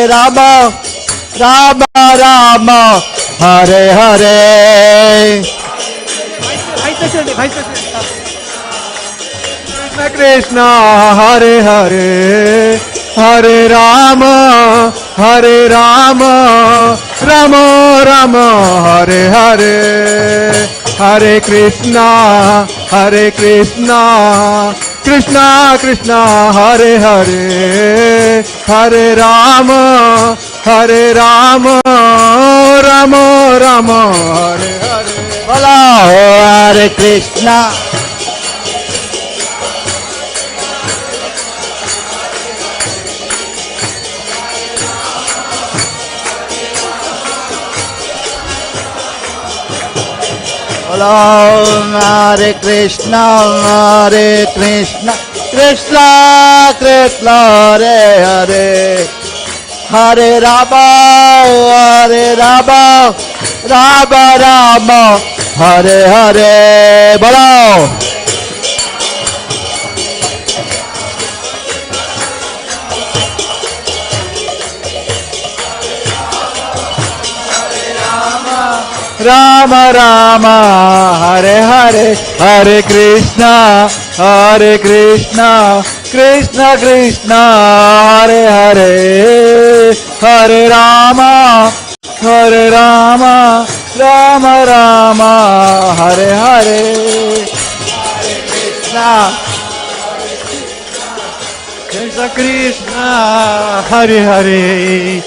[SPEAKER 2] Rama, Rama Rama, Hare Hare.
[SPEAKER 4] Krishna Krishna, Hare Hare, Hare Rama, Rama Rama, Hare Hare, Hare Krishna, Krishna Krishna, Hare Hare, Hare Rama, Rama Rama, Hare Hare.
[SPEAKER 2] Bolo. Hare Krishna. Hare Krishna, Krishna Krishna, Hare Hare, Hare Rama, Rama Rama, Hare Hare. Bolo.
[SPEAKER 4] Rama Rama, Hare Hare, Hare Krishna, Krishna Krishna, Hare Hare, Hare Rama, Rama Rama, Hare Hare, Hare Krishna, Krishna, Hare Hare,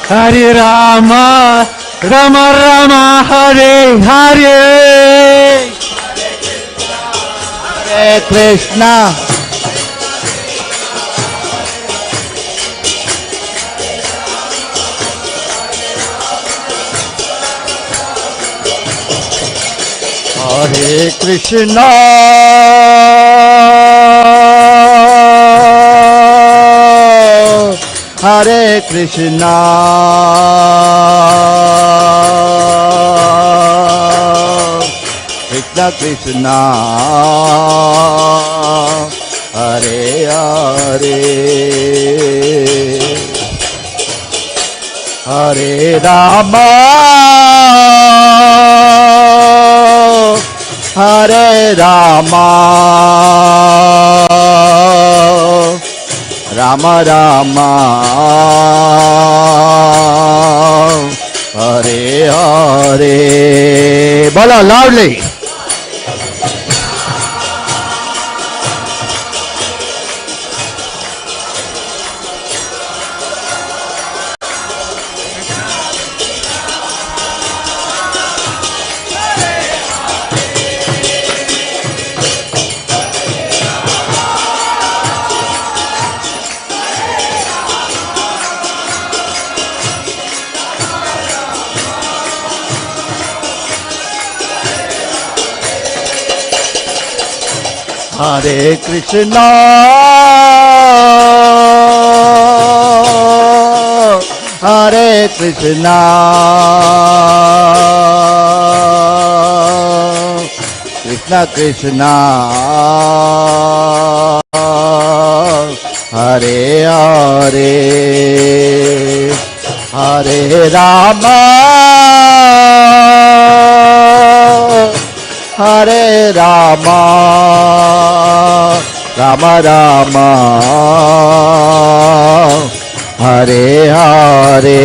[SPEAKER 4] Hare Rama, Rama Rama, Hare Hare.
[SPEAKER 2] Hare Krishna. Hare Krishna. Hare Krishna. Krishna Krishna. Hare Hare. Hare Rama. Hare Rama. Rama Rama. Hare Hare. Bola loudly. Hare Krishna. Hare Krishna. Krishna Krishna. Hare Hare. Hare Rama. Hare Rama. Rama Rama. Hare Hare.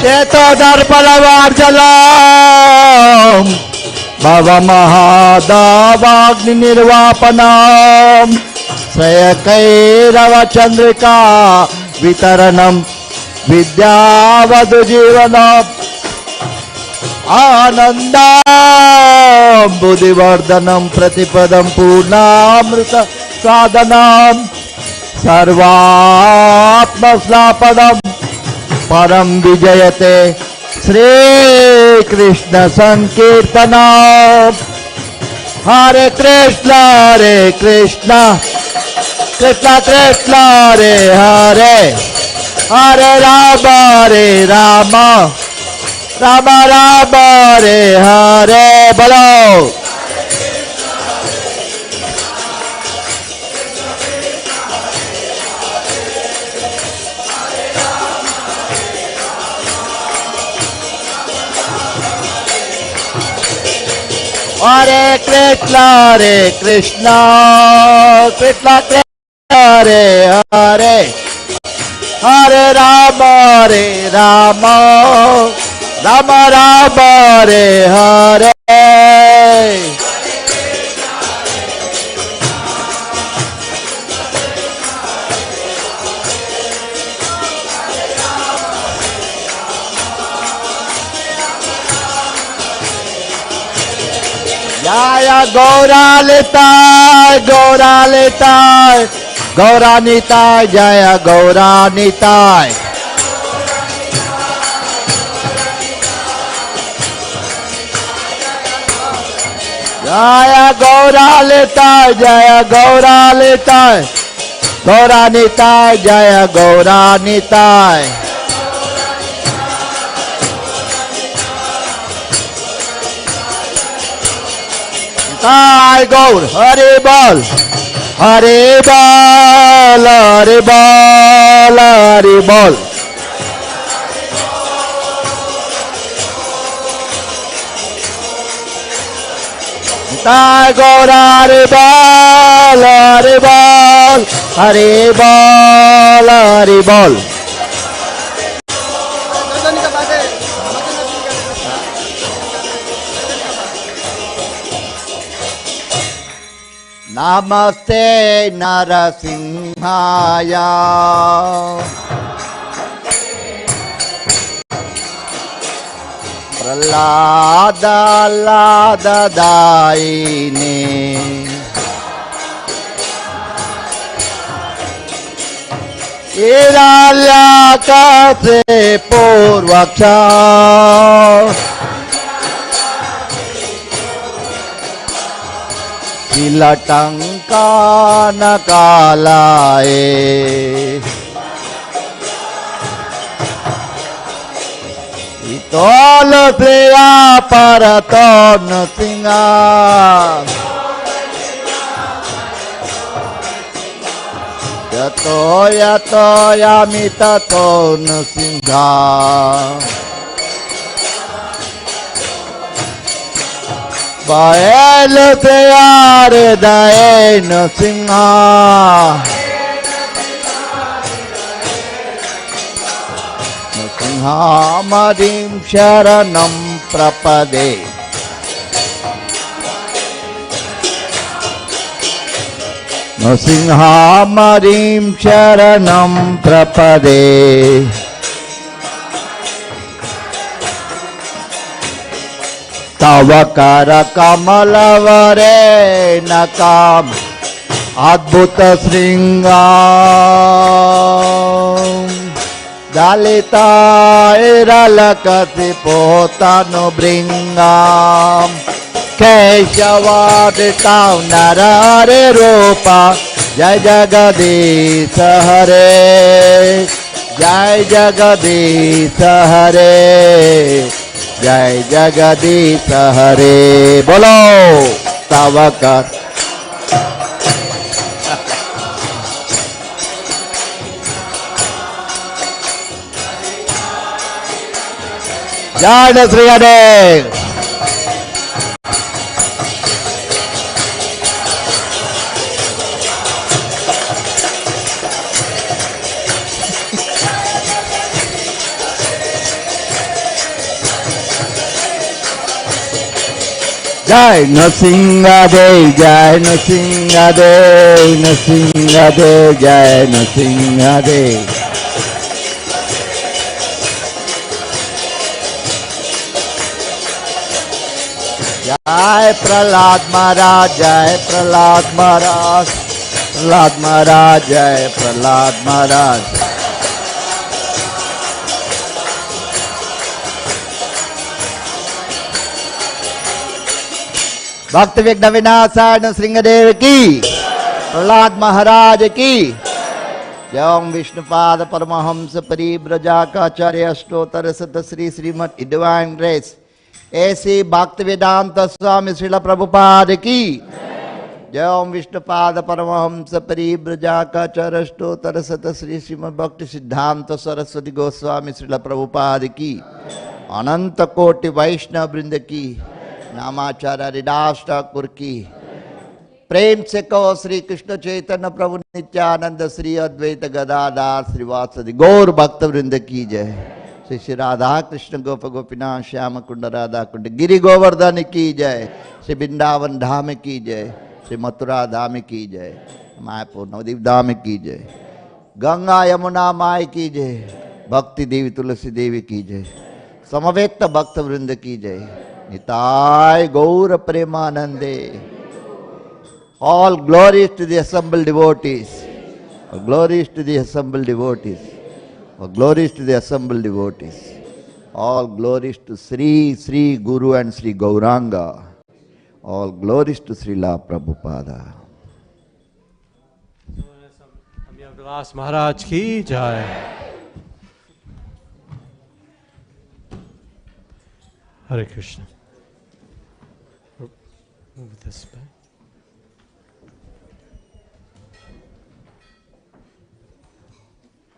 [SPEAKER 2] Cetodharpalavarjalam Bhavamahadavagni nirvapanam Sayakairava chandrika Vitaranam Vidyavadu jivanam Anandam Buddhivardhanam Pratipadam Purnamrita Sadhanam Sarvatma Slapadam Param Vijayate Sri Krishna Sankirtanam Hare Krishna Krishna Krishna Hare Hare Hare Rama Rama Rama Hare Hare Bolo Hare Krishna Krishna Krishna Hare Hare Hare Rama Rama Rama Hare Hare Jaya Gaura Nitai, Gaura Nitai, Gaura Nitai, Jaya Gaura Nitai. Jaya Gaura Nitai, Jaya Gaura Nitai, Gaura Nitai, Jaya Gaura Nitai. Nitai Gaur, Hari Bol, Hari Bol, Hari Bol, Hari Bol. Nitai Gaura Hare Bol, Hare Bol, Hare Bol, Hare Bol. Namaste Narasimhaya. Pralada Lada Daine. Iralya Kase Purvaksha. Silatanka Nakalae. Itol Priya Paraton Singa. Yato Yato Yamitaton Singa. Bael Teyar Daen Sinha. Sinha Madim Sharanam Prapade. Sinha Madim Sharanam Prapade. Tavakara Kamalavare Nakam Adbhuta Sringam Dalita Iralakati Potano Bringam Keshavaditav Narare Rupa Jai Jagadisa Hare Jai Jagadisa Hare Jai Jagadis Hare. Bolo Tavakar. Jai Sri Hare. Jai Nrsimhadev, Jai Nrsimhadev, Nrsimhadev, Jai Nrsimhadev. Jai Prahlad Maharaj, Jai Prahlad Maharaj, Prahlad Maharaj, Jai Prahlad Maharaj. Bhakti Vigna Vinasana Sringadev ki, Prahlad Maharaj ki, Jai Vishnupada Paramahamsa Paribrajaka Ashtottara Sata Sri Srimad Divine Grace A.C. Bhaktivedanta Swami Srila Prabhupada ki, Jai Vishnupada Paramahamsa Paribrajaka Ashtottara Sata Sri Srimad Bhakti Siddhanta Saraswati Goswami Srila Prabhupada ki, Ananta Koti Vaishnava Vrinda ki, नामाचार्य Haridas Thakur की प्रेम से कहो श्री कृष्ण चैतन्य प्रभु नित्यानंद श्री अद्वैत गदाधार श्रीवासदि गौर भक्त वृंद की जय। श्री श्री राधा कृष्ण गोप गोपीनाथ श्याम कुंड राधा कुंड गिरि गोवर्धन की जय। श्री वृंदावन धाम की जय। श्री मथुरा धाम की जय। मायापुर नवदीप धाम की जय। गंगा यमुना माई की जय। भक्ति देवी तुलसी देवी की जय। समवेत भक्त वृंद की जय। Nitai Gaura Premanande. All glories to the assembled devotees. All glories to the assembled devotees. All glories to the assembled devotees. All glories to Sri, Sri Guru and Sri Gauranga. All glories to Srila Prabhupada.
[SPEAKER 1] Amiya Vilas Maharaj ki jai. Hare Krishna. Move this back.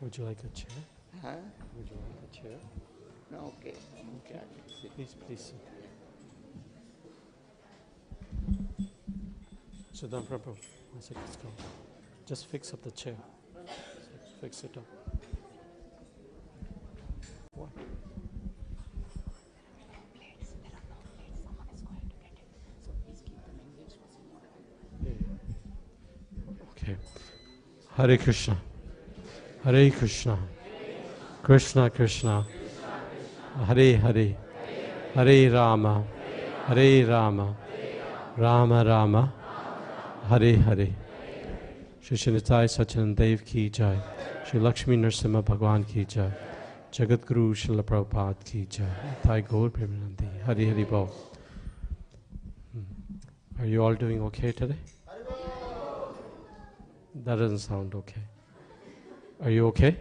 [SPEAKER 1] Would you like a chair?
[SPEAKER 2] Huh?
[SPEAKER 1] Would you like a chair?
[SPEAKER 2] No, okay. Okay.
[SPEAKER 1] Please sit. Siddham Prabhu. I said, let's go. Just fix up the chair. Fix it up. What? Okay. Hare Krishna. Hare Krishna. Krishna Krishna. Hare Hare. Hare Rama. Hare Rama. Rama Rama. Hare Hare. Shri Shinitai Sachin Dev ki jai. Shri Lakshmi Narasimha Bhagwan ki jai. Jagat Guru Srila Prabhupada ki jai. Thai Gaur Premanandi. Hare Hare Bol. Are you all doing okay today? That doesn't sound okay. Are you okay?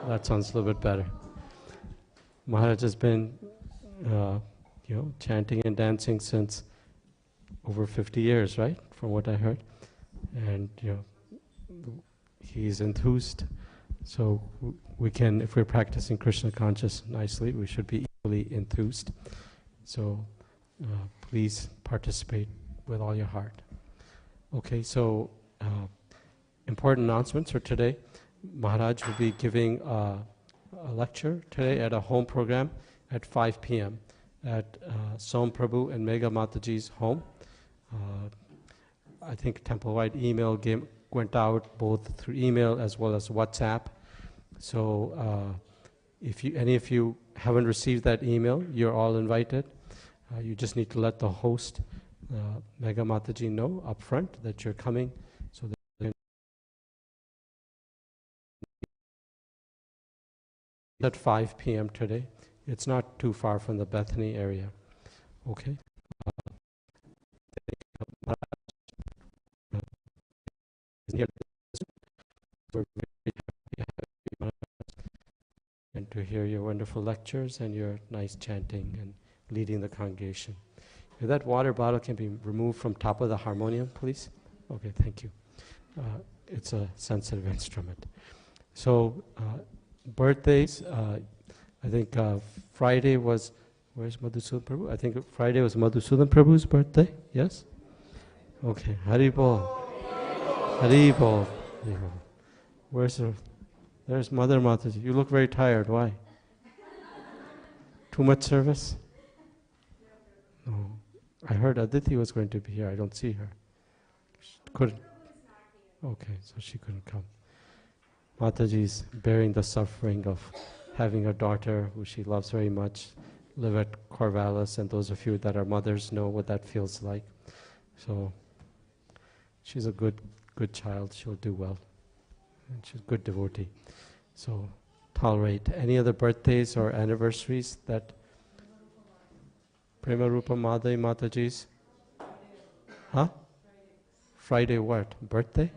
[SPEAKER 1] That sounds a little bit better. Maharaj has been, chanting and dancing since over 50 years, right? From what I heard. And, he's enthused. So we can, if we're practicing Krishna conscious nicely, we should be equally enthused. So please participate with all your heart. Okay, so important announcements for today. Maharaj will be giving a lecture today at a home program at 5 p.m. at Som Prabhu and Megha Mataji's home. I think temple-wide email went out both through email as well as WhatsApp. So if any of you haven't received that email, you're all invited. You just need to let the host, Megha Mataji, know up front that you're coming. So that at 5 p.m. today. It's not too far from the Bethany area. Okay. We're very happy to have you and to hear your wonderful lectures and your nice chanting and leading the congregation. If that water bottle can be removed from top of the harmonium, please. Okay, thank you. It's a sensitive instrument. So, birthdays, I think Friday was, where's Madhusudan Prabhu? I think Friday was Madhusudan Prabhu's birthday, yes? Okay, Haribol. Haribol. Where's her? There's Mother Mataji. You look very tired, why? Too much service? No. I heard Aditi was going to be here, I don't see her. She couldn't. Okay, so she couldn't come. Mataji's bearing the suffering of having a daughter who she loves very much live at Corvallis, and those of you that are mothers know what that feels like. So she's a good child. She'll do well. And she's a good devotee. So tolerate. Any other birthdays or anniversaries that Prema Rupa Madhai Mataji's? Huh? Friday what? Birthday?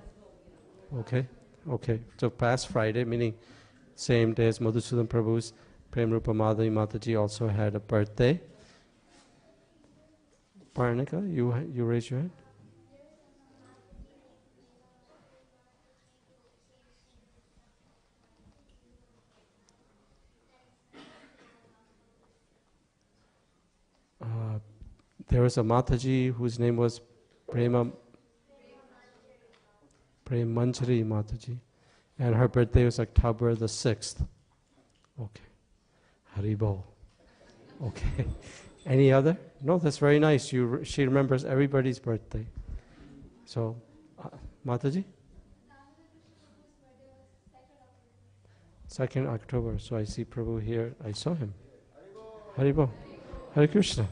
[SPEAKER 1] Okay. Okay, so past Friday, meaning same day as Madhusudan Prabhu's, Prem Rupa Madhavi Mataji also had a birthday. Parnika, you raise your hand. There was a Mataji whose name was Prem Manjari Mataji, and her birthday was October the 6th. Okay. Haribol. Okay. Any other? No, that's very nice. She remembers everybody's birthday. So, Mataji? 2nd October. So I see Prabhu here. I saw him. Haribol. Hare Krishna.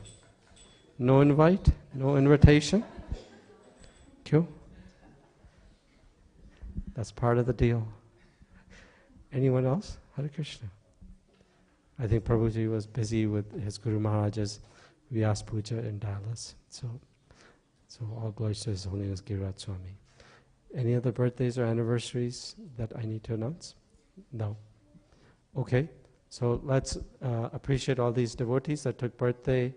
[SPEAKER 1] No invite? No invitation? Kyo? That's part of the deal. Anyone else? Hare Krishna. I think Prabhuji was busy with his Guru Maharaj's Vyas Puja in Dallas. So all glory to His Holiness Giriraj Swami. Any other birthdays or anniversaries that I need to announce? No. Okay. So let's appreciate all these devotees that took birthday,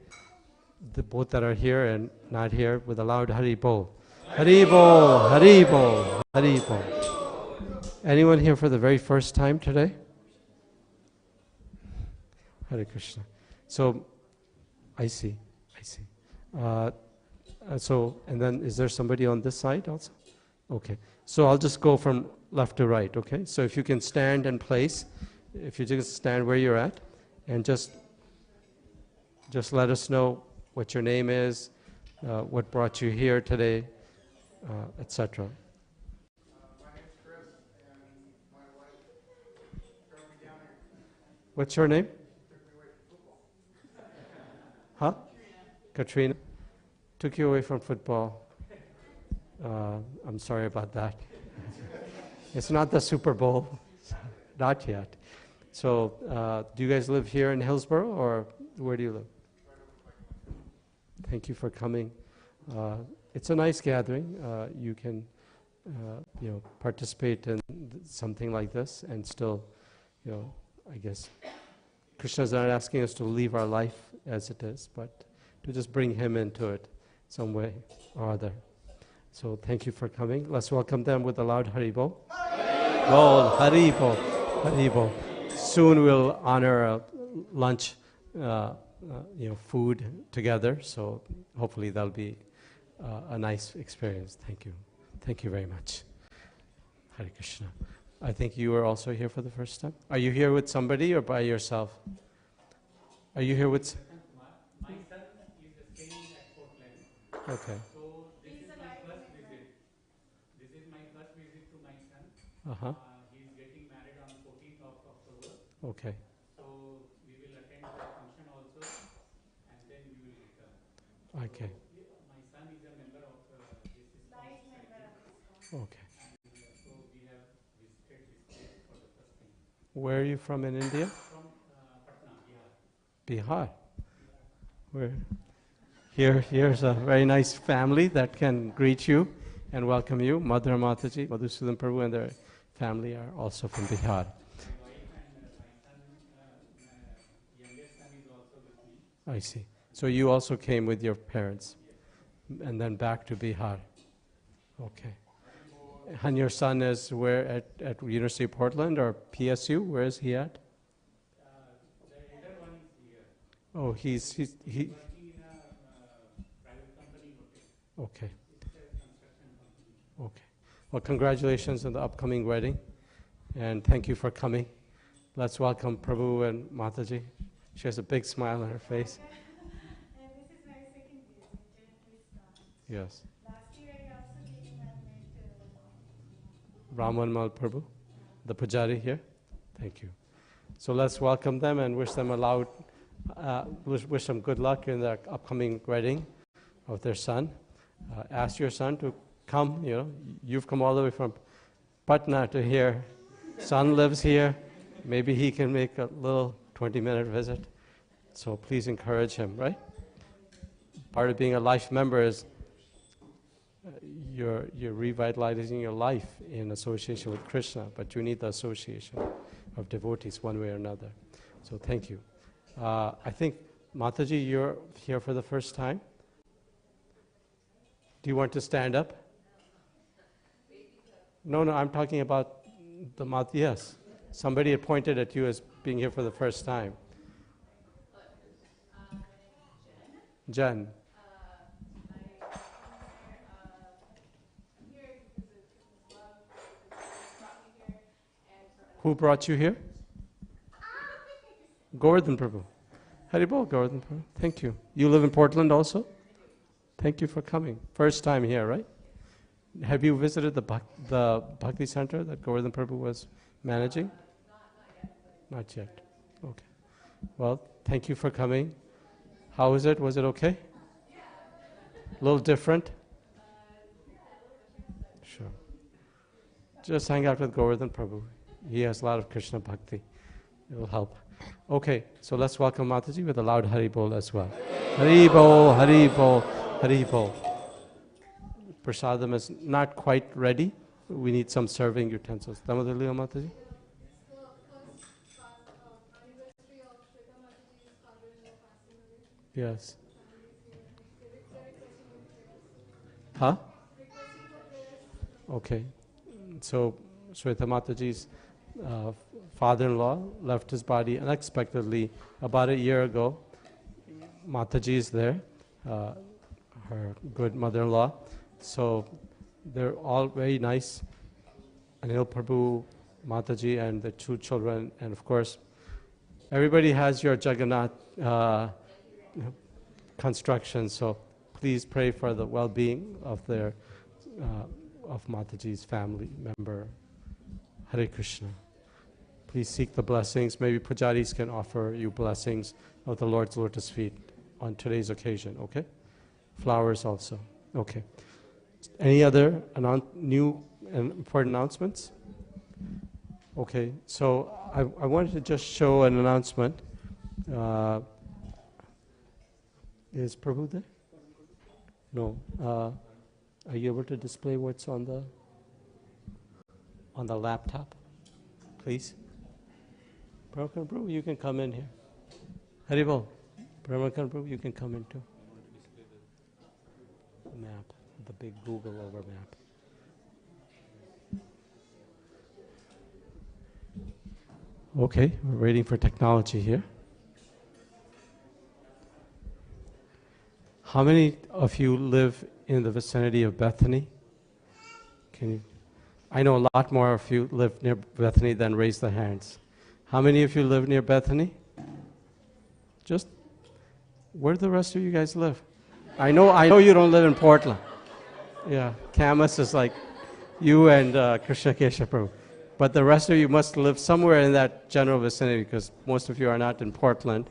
[SPEAKER 1] both that are here and not here, with a loud Hari Bol. Hari Bol, Hari Bol, Hari Bol. Anyone here for the very first time today? Hare Krishna. So, I see. And then is there somebody on this side also? Okay. So I'll just go from left to right, okay? So if you can stand and place, if you just stand where you're at, and just let us know what your name is, what brought you here today, etc. What's your name? Huh? Katrina. Took you away from football. I'm sorry about that. It's not the Super Bowl. Not yet. So, do you guys live here in Hillsborough, or where do you live? Thank you for coming. It's a nice gathering. You can, participate in something like this and still, I guess, Krishna's not asking us to leave our life as it is, but to just bring him into it some way or other. So thank you for coming. Let's welcome them with a loud Haribol. Bol, Haribol, Haribol. Soon we'll honor a lunch, food together. So hopefully that'll be a nice experience. Thank you. Thank you very much. Hare Krishna. I think you are also here for the first time. Are you here with somebody or by yourself? Are you here with?
[SPEAKER 6] My son is staying at Portland.
[SPEAKER 1] Okay.
[SPEAKER 6] So this is my first visit. This is my first visit to my son. He is getting married on 14th of October.
[SPEAKER 1] Okay.
[SPEAKER 6] So we will attend the function also, and then we will return.
[SPEAKER 1] Okay.
[SPEAKER 6] So, my son is a member of this society.
[SPEAKER 1] Okay.
[SPEAKER 6] So we have visited this place for the first time.
[SPEAKER 1] Where are you from in India?
[SPEAKER 6] From Patna, Bihar.
[SPEAKER 1] Bihar. Here's a very nice family that can greet you and welcome you. Mother Mataji, Madhusudan Prabhu and their family are also from Bihar.
[SPEAKER 6] My wife and my son, youngest son is also with me.
[SPEAKER 1] I see. So you also came with your parents and then back to Bihar. Okay. And your son is where at University of Portland or PSU? Where is he at?
[SPEAKER 6] The elder one is here.
[SPEAKER 1] Oh, he.
[SPEAKER 6] Working in a private company hotel.
[SPEAKER 1] Okay.
[SPEAKER 6] It's a construction company.
[SPEAKER 1] Okay. Well, congratulations on the upcoming wedding, and thank you for coming. Let's welcome Prabhu and Mataji. She has a big smile on her face.
[SPEAKER 7] And this is my second visit in Krishna.
[SPEAKER 1] Yes.
[SPEAKER 7] Last year I also came and met
[SPEAKER 1] Ramanmal Prabhu, the pujari here. Thank you. So let's welcome them and wish them wish them good luck in their upcoming wedding of their son. Ask your son to come. You've come all the way from Patna to here. Son lives here. Maybe he can make a little 20-minute visit. So please encourage him, right? Part of being a life member is you're revitalizing your life in association with Krishna, but you need the association of devotees one way or another. So thank you. I think, Mataji, you're here for the first time. Do you want to stand up? No, I'm talking about the Mat. Yes. Somebody had pointed at you as being here for the first time. Jen. Who brought you here? Govardhan Prabhu. Haribol, Govardhan Prabhu. Thank you. You live in Portland also? Thank you for coming. First time here, right? Have you visited the Bhakti Center that Govardhan Prabhu was managing? Not yet. Okay. Well, thank you for coming. How is it? Was it okay? A little different? Sure. Just hang out with Govardhan Prabhu. He has a lot of Krishna Bhakti. It will help. Okay, so let's welcome Mataji with a loud Hari Bol as well. Hari Bol, Hari Bol, Hari Bol. Prasadam is not quite ready. We need some serving utensils. Damodarliya Mataji? Yes. Huh? Okay. So, Shweta Mataji's father-in-law left his body unexpectedly about a year ago. Mataji is there. her good mother-in-law. So they're all very nice. Anil Prabhu, Mataji, and the two children, and of course, everybody has your Jagannath construction. So please pray for the well-being of their of Mataji's family member. Hare Krishna. Please seek the blessings. Maybe pujaris can offer you blessings of the Lord's lotus feet on today's occasion, okay? Flowers also, okay. Any other new and important announcements? Okay, so I wanted to just show an announcement. Is Prabhu there? No. Are you able to display what's on the laptop, please? Prabhu, you can come in here. Haribol, Prabhu, you can come in too. The map, the big Google over map. Okay, we're waiting for technology here. How many of you live in the vicinity of Bethany? I know a lot more of you live near Bethany than raise the hands. How many of you live near Bethany? Just, where do the rest of you guys live? I know you don't live in Portland. Yeah, Camus is like you and Krishna Kesha Prabhu. But the rest of you must live somewhere in that general vicinity because most of you are not in Portland.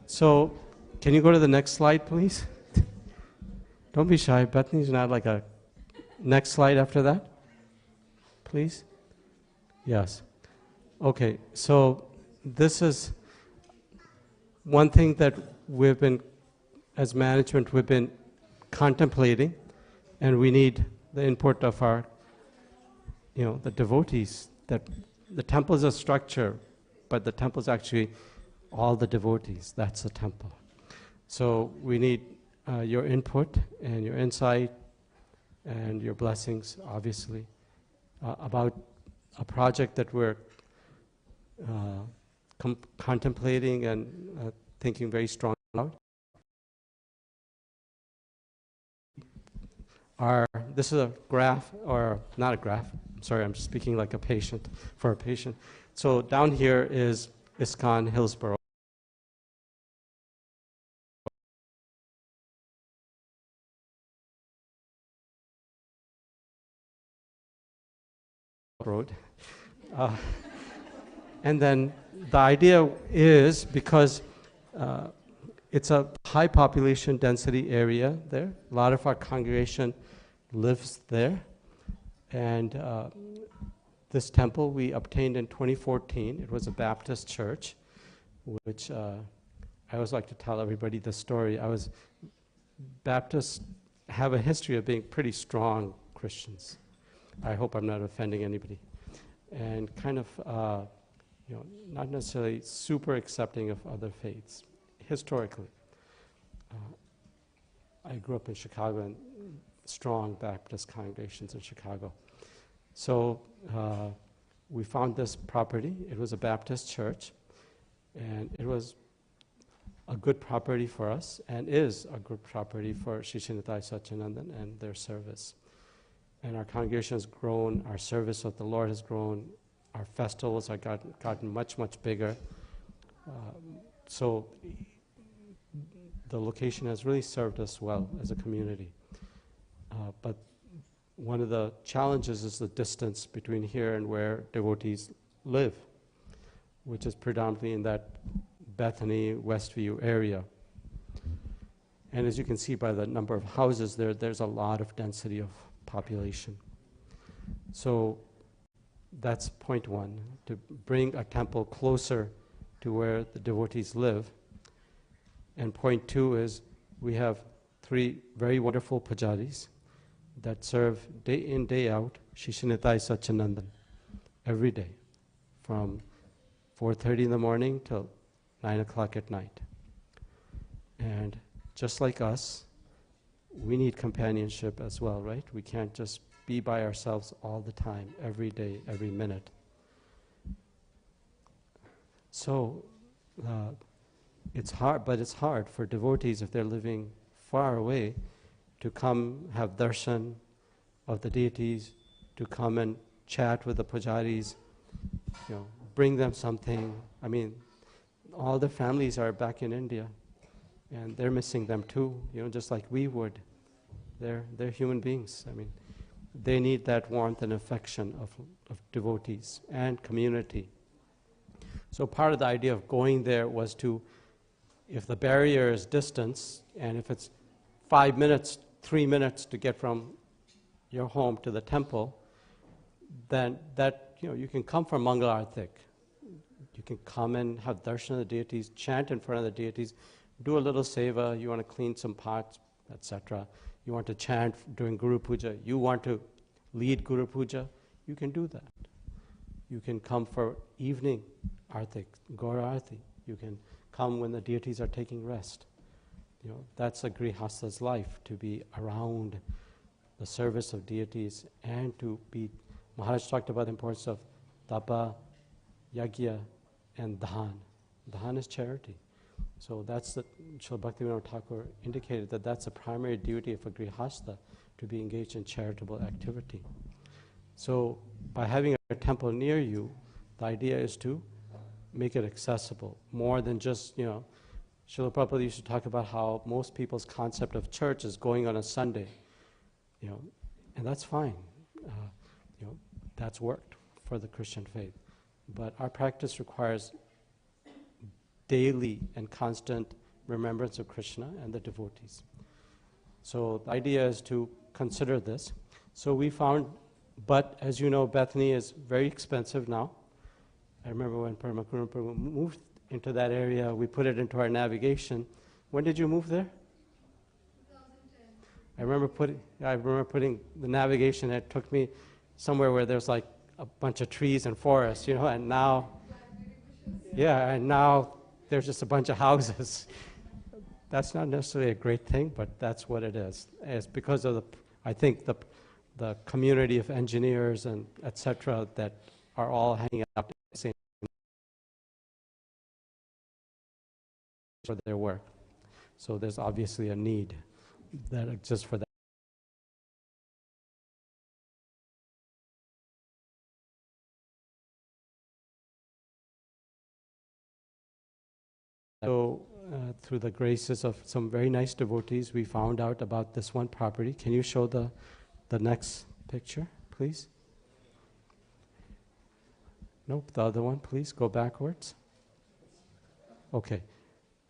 [SPEAKER 1] So, can you go to the next slide, please? Don't be shy. Bethany's not like a... Next slide after that, please. Yes. Okay, so this is one thing that we've been, as management, we've been contemplating, and we need the input of our, the devotees. That the temple is a structure, but the temple is actually all the devotees. That's the temple. So we need your input and your insight and your blessings, obviously, about a project that we're contemplating and thinking very strongly about. This is a graph, or not a graph. I'm sorry, I'm speaking like a patient, for a patient. So down here is ISKCON Hillsborough. Road. And then the idea is, because it's a high population density area there, a lot of our congregation lives there, and this temple we obtained in 2014. It was a Baptist church, which I always like to tell everybody the story. Baptists have a history of being pretty strong Christians. I hope I'm not offending anybody. And kind of, not necessarily super accepting of other faiths, historically. I grew up in Chicago, and strong Baptist congregations in Chicago. So we found this property. It was a Baptist church, and it was a good property for us, and is a good property for Shishinadai Satyanandan and their service. And our congregation has grown, our service of the Lord has grown, our festivals have gotten much, much bigger. So the location has really served us well as a community. But one of the challenges is the distance between here and where devotees live, which is predominantly in that Bethany, Westview area. And as you can see by the number of houses there, there's a lot of density of population. So that's point one, to bring a temple closer to where the devotees live. And point two is we have 3 very wonderful pujaris that serve day in, day out Shishinadai Satyanandan every day from 4:30 in the morning till 9 o'clock at night. And just like us, we need companionship as well, right? We can't just be by ourselves all the time, every day, every minute. So it's hard, but it's hard for devotees if they're living far away to come have darshan of the deities, to come and chat with the pujaris, bring them something. I mean, all the families are back in India, and they're missing them too, just like we would. They're human beings. I mean, they need that warmth and affection of devotees and community. So part of the idea of going there was to, if the barrier is distance, and if it's 5 minutes, 3 minutes to get from your home to the temple, then that, you can come for Mangal Artik. You can come and have darshan of the deities, chant in front of the deities, do a little seva, you want to clean some pots, etc. You want to chant during Guru Puja, you want to lead Guru Puja, you can do that. You can come for evening Artik, Gaura Arti. You can come when the deities are taking rest. That's a Grihasta's life, to be around the service of deities and to be. Maharaj talked about the importance of tapa, yagya, and dhan. Dhan is charity. So that's the, Srila Bhaktivinoda Thakur indicated that that's the primary duty of a Grihastha, to be engaged in charitable activity. So by having a temple near you, the idea is to make it accessible, more than just, Srila Prabhupada used to talk about how most people's concept of church is going on a Sunday, and that's fine. That's worked for the Christian faith. But our practice requires daily and constant remembrance of Krishna and the devotees. So the idea is to consider this. So we found, but as you know, Bethany is very expensive now. I remember when Paramakurumpa moved into that area, we put it into our navigation. When did you move there? 2010. I remember putting the navigation. It took me somewhere where there's like a bunch of trees and forests, and now, and now there's just a bunch of houses. That's not necessarily a great thing, but that's what it is. It's because of the community of engineers and etc. that are all hanging out in the same for their work. So there's obviously a need that exists for that. So through the graces of some very nice devotees, we found out about this one property. Can you show the next picture, please? Nope, the other one, please, go backwards. Okay.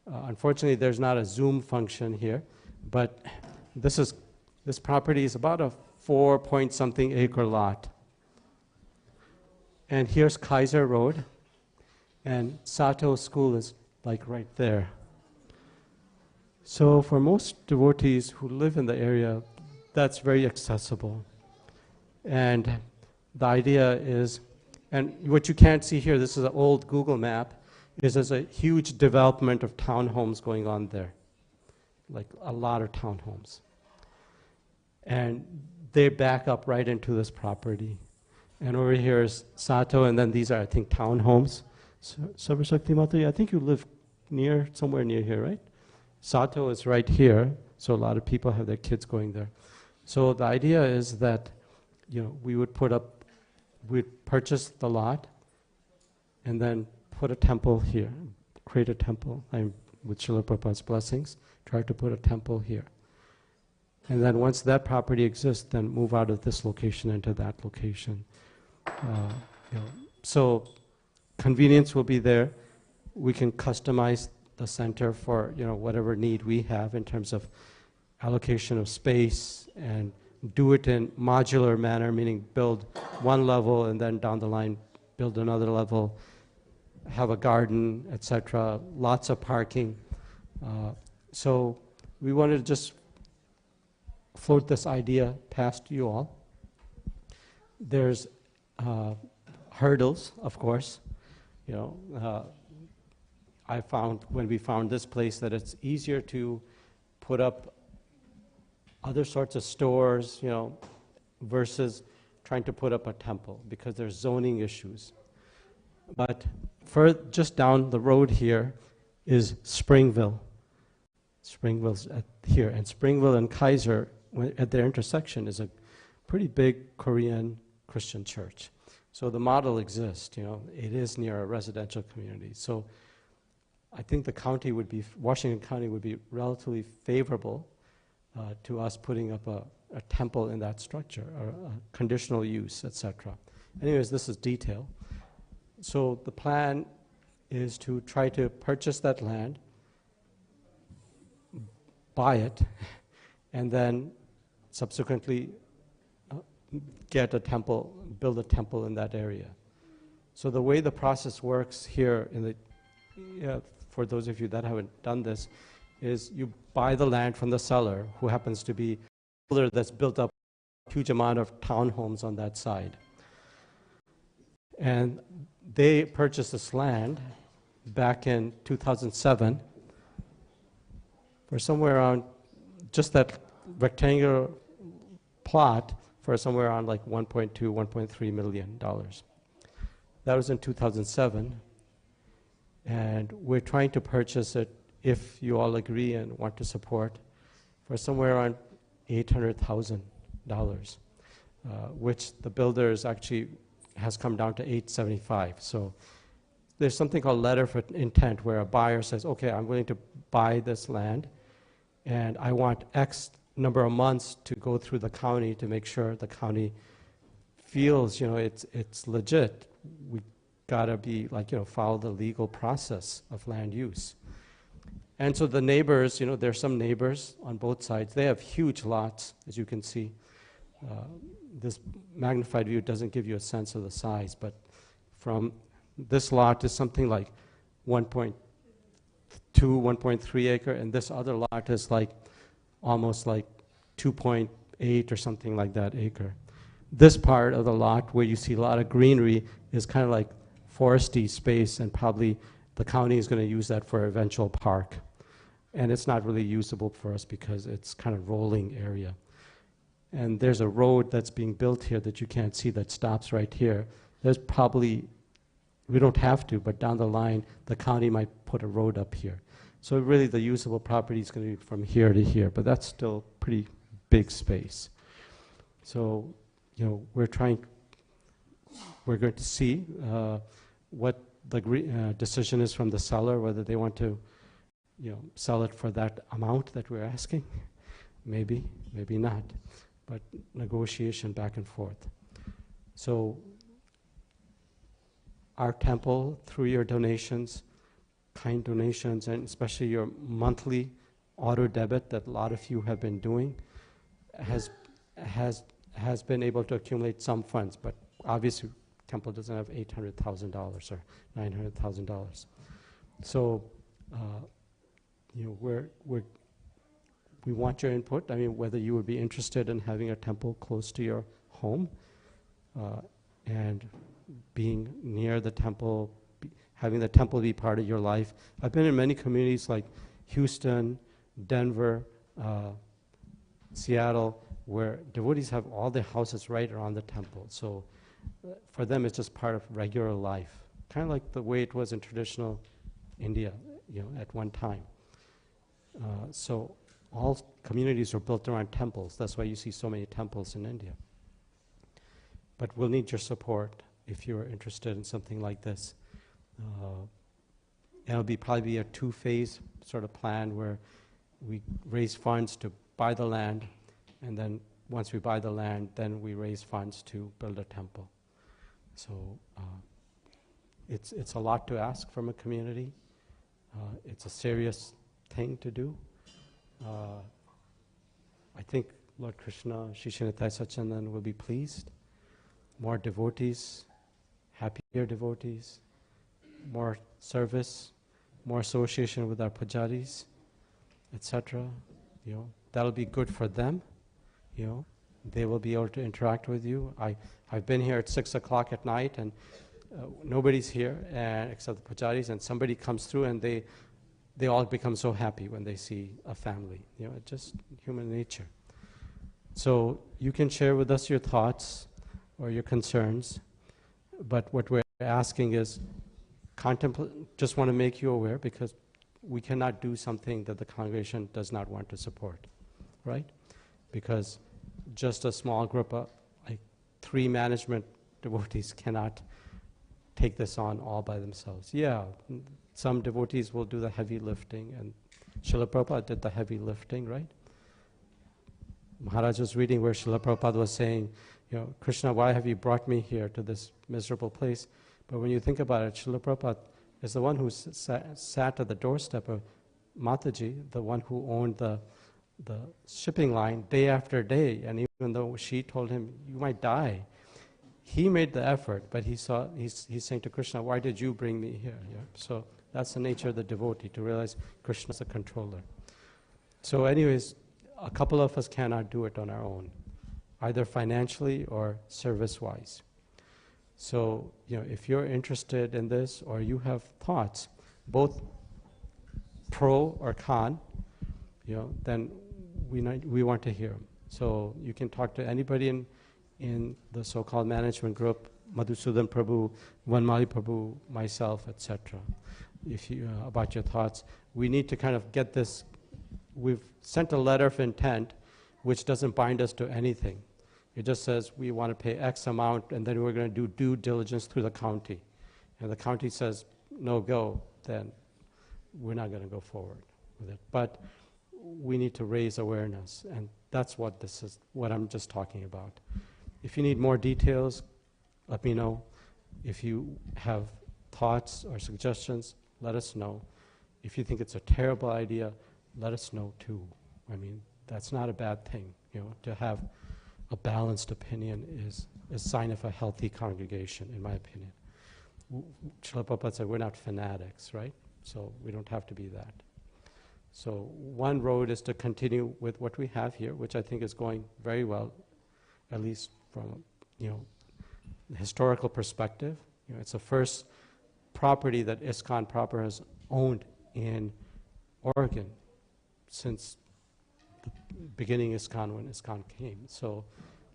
[SPEAKER 1] Unfortunately, there's not a zoom function here, but this property is about a 4-point-something acre lot. And here's Kaiser Road, and Sato School is like right there. So for most devotees who live in the area, that's very accessible. And the idea is, and what you can't see here, this is an old Google map, is there's a huge development of townhomes going on there, like a lot of townhomes. And they back up right into this property. And over here is Sato, and then these are, I think, townhomes. Sarvasakti Mataji, I think you live somewhere near here, right? Sato is right here, so a lot of people have their kids going there. So the idea is that, we'd purchase the lot, and then put a temple here, create a temple. With Srila Prabhupada's blessings, try to put a temple here. And then once that property exists, then move out of this location into that location. So convenience will be there. We can customize the center for whatever need we have in terms of allocation of space, and do it in modular manner, meaning build one level and then down the line build another level, have a garden, etc., lots of parking. So we wanted to just float this idea past you all. There's hurdles, of course. I found when we found this place that it's easier to put up other sorts of stores, versus trying to put up a temple, because there's zoning issues. But just down the road here is Springville. Springville's here, and Springville and Kaiser at their intersection is a pretty big Korean Christian church. So the model exists, it is near a residential community. So I think Washington County would be relatively favorable to us putting up a temple in that structure, or a conditional use, etc. Anyways, this is detail. So the plan is to try to purchase that land, buy it, and then subsequently get a temple, build a temple in that area. So the way the process works here, for those of you that haven't done this, is you buy the land from the seller, who happens to be a builder that's built up a huge amount of townhomes on that side. And they purchased this land back in 2007 for somewhere around, just that rectangular plot, for somewhere around like $1.2, $1.3 million. That was in 2007. And we're trying to purchase it, if you all agree and want to support, for somewhere around $800,000, which the builders actually has come down to $875,000. So there's something called letter of intent, where a buyer says, okay, I'm willing to buy this land, and I want X number of months to go through the county to make sure the county feels, it's legit. We gotta be follow the legal process of land use. And so the neighbors, there's some neighbors on both sides. They have huge lots, as you can see. This magnified view doesn't give you a sense of the size, but from this lot is something like 1.2, 1.3 acre, and this other lot is almost like 2.8 or something like that acre. This part of the lot where you see a lot of greenery is kind of like foresty space, and probably the county is going to use that for eventual park. And it's not really usable for us because it's kind of rolling area. And there's a road that's being built here that you can't see that stops right here. There's probably, we don't have to, but down the line, the county might put a road up here. So really the usable property is going to be from here to here, but that's still pretty big space. So, we're going to see what the decision is from the seller, whether they want to, sell it for that amount that we're asking. Maybe, maybe not, but negotiation back and forth. So our temple, through your donations, kind donations, and especially your monthly auto debit that a lot of you have been doing, has been able to accumulate some funds, but obviously temple doesn't have $800,000 or $900,000. So, we want your input. I mean, whether you would be interested in having a temple close to your home, and being near the temple, having the temple be part of your life. I've been in many communities like Houston, Denver, Seattle, where devotees have all their houses right around the temple. So for them, it's just part of regular life, kind of like the way it was in traditional India, at one time. So all communities are built around temples. That's why you see so many temples in India. But we'll need your support if you're interested in something like this. It'll probably be a two-phase sort of plan where we raise funds to buy the land, and then once we buy the land, then we raise funds to build a temple. So it's a lot to ask from a community. It's a serious thing to do. I think Lord Krishna, Shishinatai Sachandan will be pleased. More devotees, happier devotees, more service, more association with our pujaris, etc. That'll be good for them. They will be able to interact with you. I've been here at 6 o'clock at night, and nobody's here except the pujaris, and somebody comes through, and they all become so happy when they see a family. It's just human nature. So you can share with us your thoughts or your concerns, but what we're asking is just want to make you aware, because we cannot do something that the congregation does not want to support, right? because just a small group of, like 3 management devotees cannot take this on all by themselves. Yeah, some devotees will do the heavy lifting, and Srila Prabhupada did the heavy lifting, right? Maharaj was reading where Srila Prabhupada was saying, Krishna, why have you brought me here to this miserable place? But when you think about it, Srila Prabhupada is the one who sat at the doorstep of Mataji, the one who owned the shipping line day after day, and even though she told him, you might die, he made the effort, but he's saying to Krishna, why did you bring me here? Yeah? So that's the nature of the devotee, to realize Krishna's the controller. So anyways, a couple of us cannot do it on our own, either financially or service-wise. So, if you're interested in this or you have thoughts, both pro or con, then we want to hear them. So you can talk to anybody in the so-called management group, Madhusudan Prabhu, Vanmali Prabhu, myself, etc. If you about your thoughts, we need to kind of get this. We've sent a letter of intent, which doesn't bind us to anything. It just says we want to pay X amount, and then we're going to do due diligence through the county. And the county says no go, then we're not going to go forward with it. But we need to raise awareness, and that's what this is, what I'm just talking about. If you need more details, let me know. If you have thoughts or suggestions, let us know. If you think it's a terrible idea, let us know too. I mean, that's not a bad thing. To have a balanced opinion is a sign of a healthy congregation, in my opinion. Srila Prabhupada said we're not fanatics, right? So we don't have to be that. So one road is to continue with what we have here, which I think is going very well, at least from the historical perspective. It's the first property that ISKCON proper has owned in Oregon since the beginning ISKCON, when ISKCON came. So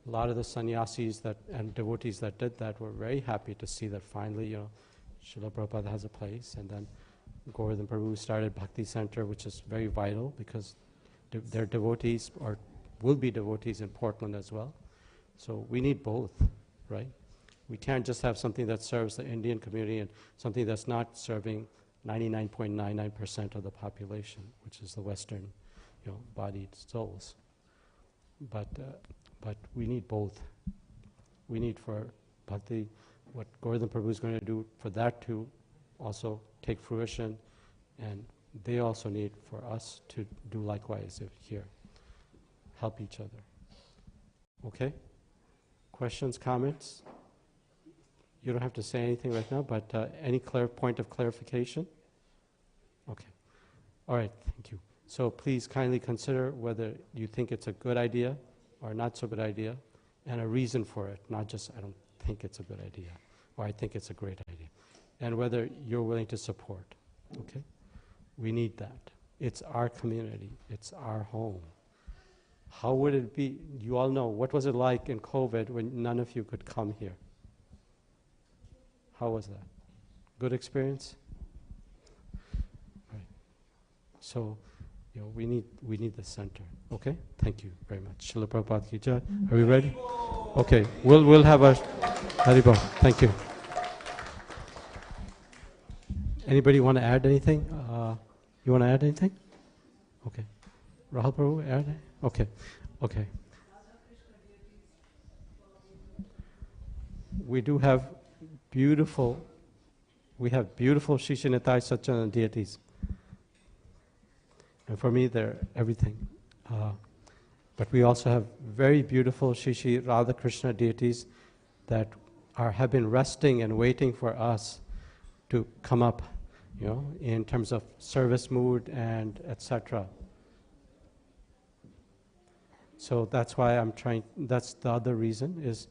[SPEAKER 1] a lot of the sannyasis and devotees that did that were very happy to see that finally, Srila Prabhupada has a place, and then Govardhan Prabhu started Bhakti Center, which is very vital because their devotees will be devotees in Portland as well. So we need both, right? We can't just have something that serves the Indian community and something that's not serving 99.99% of the population, which is the Western, bodied souls. But we need both. We need for Bhakti, what Govardhan Prabhu is going to do for that to also take fruition, and they also need for us to do likewise here. Help each other. Okay? Questions, comments? You don't have to say anything right now, but any point of clarification? Okay. All right, thank you. So please kindly consider whether you think it's a good idea or not so good idea, and a reason for it, not just I don't think it's a good idea, or I think it's a great idea, and whether you're willing to support, okay? We need that. It's our community. It's our home. How would it be? You all know, what was it like in COVID when none of you could come here? How was that? Good experience? Right. So, we need the center. Okay? Thank you very much. Srila Prabhupada ki jai. Are we ready? Okay. We'll have a Haribol. Thank you. Anybody want to add anything? You want to add anything? Okay. Rahul Prabhu, add anything? Okay. Okay. We have beautiful Shri Nitai Satchidananda deities. And for me, they're everything. But we also have very beautiful Shri Radha Krishna deities that have been resting and waiting for us to come up, in terms of service mood and etc. So that's why that's the other reason, is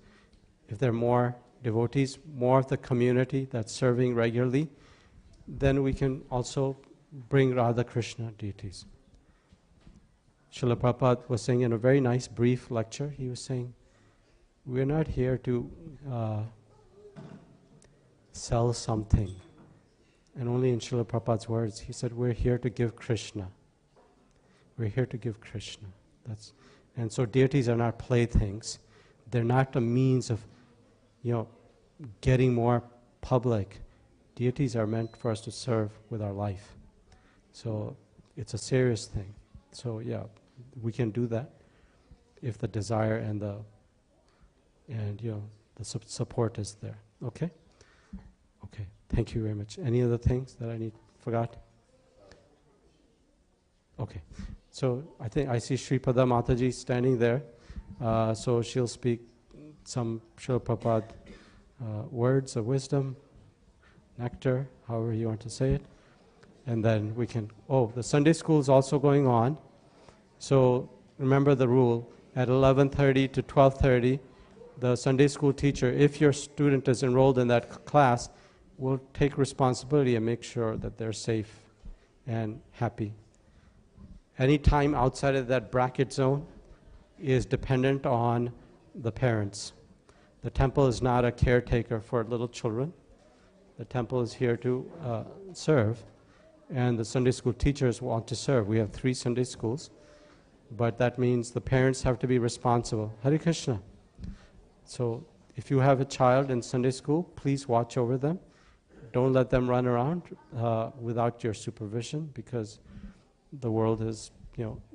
[SPEAKER 1] if there are more devotees, more of the community that's serving regularly, then we can also bring Radha Krishna deities. Srila Prabhupada was saying in a very nice brief lecture, he was saying, we're not here to sell something. And only in Srila Prabhupada's words, he said, we're here to give Krishna. We're here to give Krishna. And so deities are not playthings. They're not a means of, getting more public. Deities are meant for us to serve with our life. So it's a serious thing. So yeah, we can do that if the desire and the support is there. Okay? Okay. Thank you very much. Any other things that I forgot? Okay. So I think I see Sri Pada Mataji standing there. So she'll speak some Srila Prabhupada words of wisdom, nectar, however you want to say it. And then we can, the Sunday school is also going on. So remember the rule, at 11:30 to 12:30, the Sunday school teacher, if your student is enrolled in that class, will take responsibility and make sure that they're safe and happy. Any time outside of that bracket zone is dependent on the parents. The temple is not a caretaker for little children. The temple is here to serve, and the Sunday school teachers want to serve. We have 3 Sunday schools, but that means the parents have to be responsible. Hare Krishna. So if you have a child in Sunday school, please watch over them. Don't let them run around without your supervision, because the world is,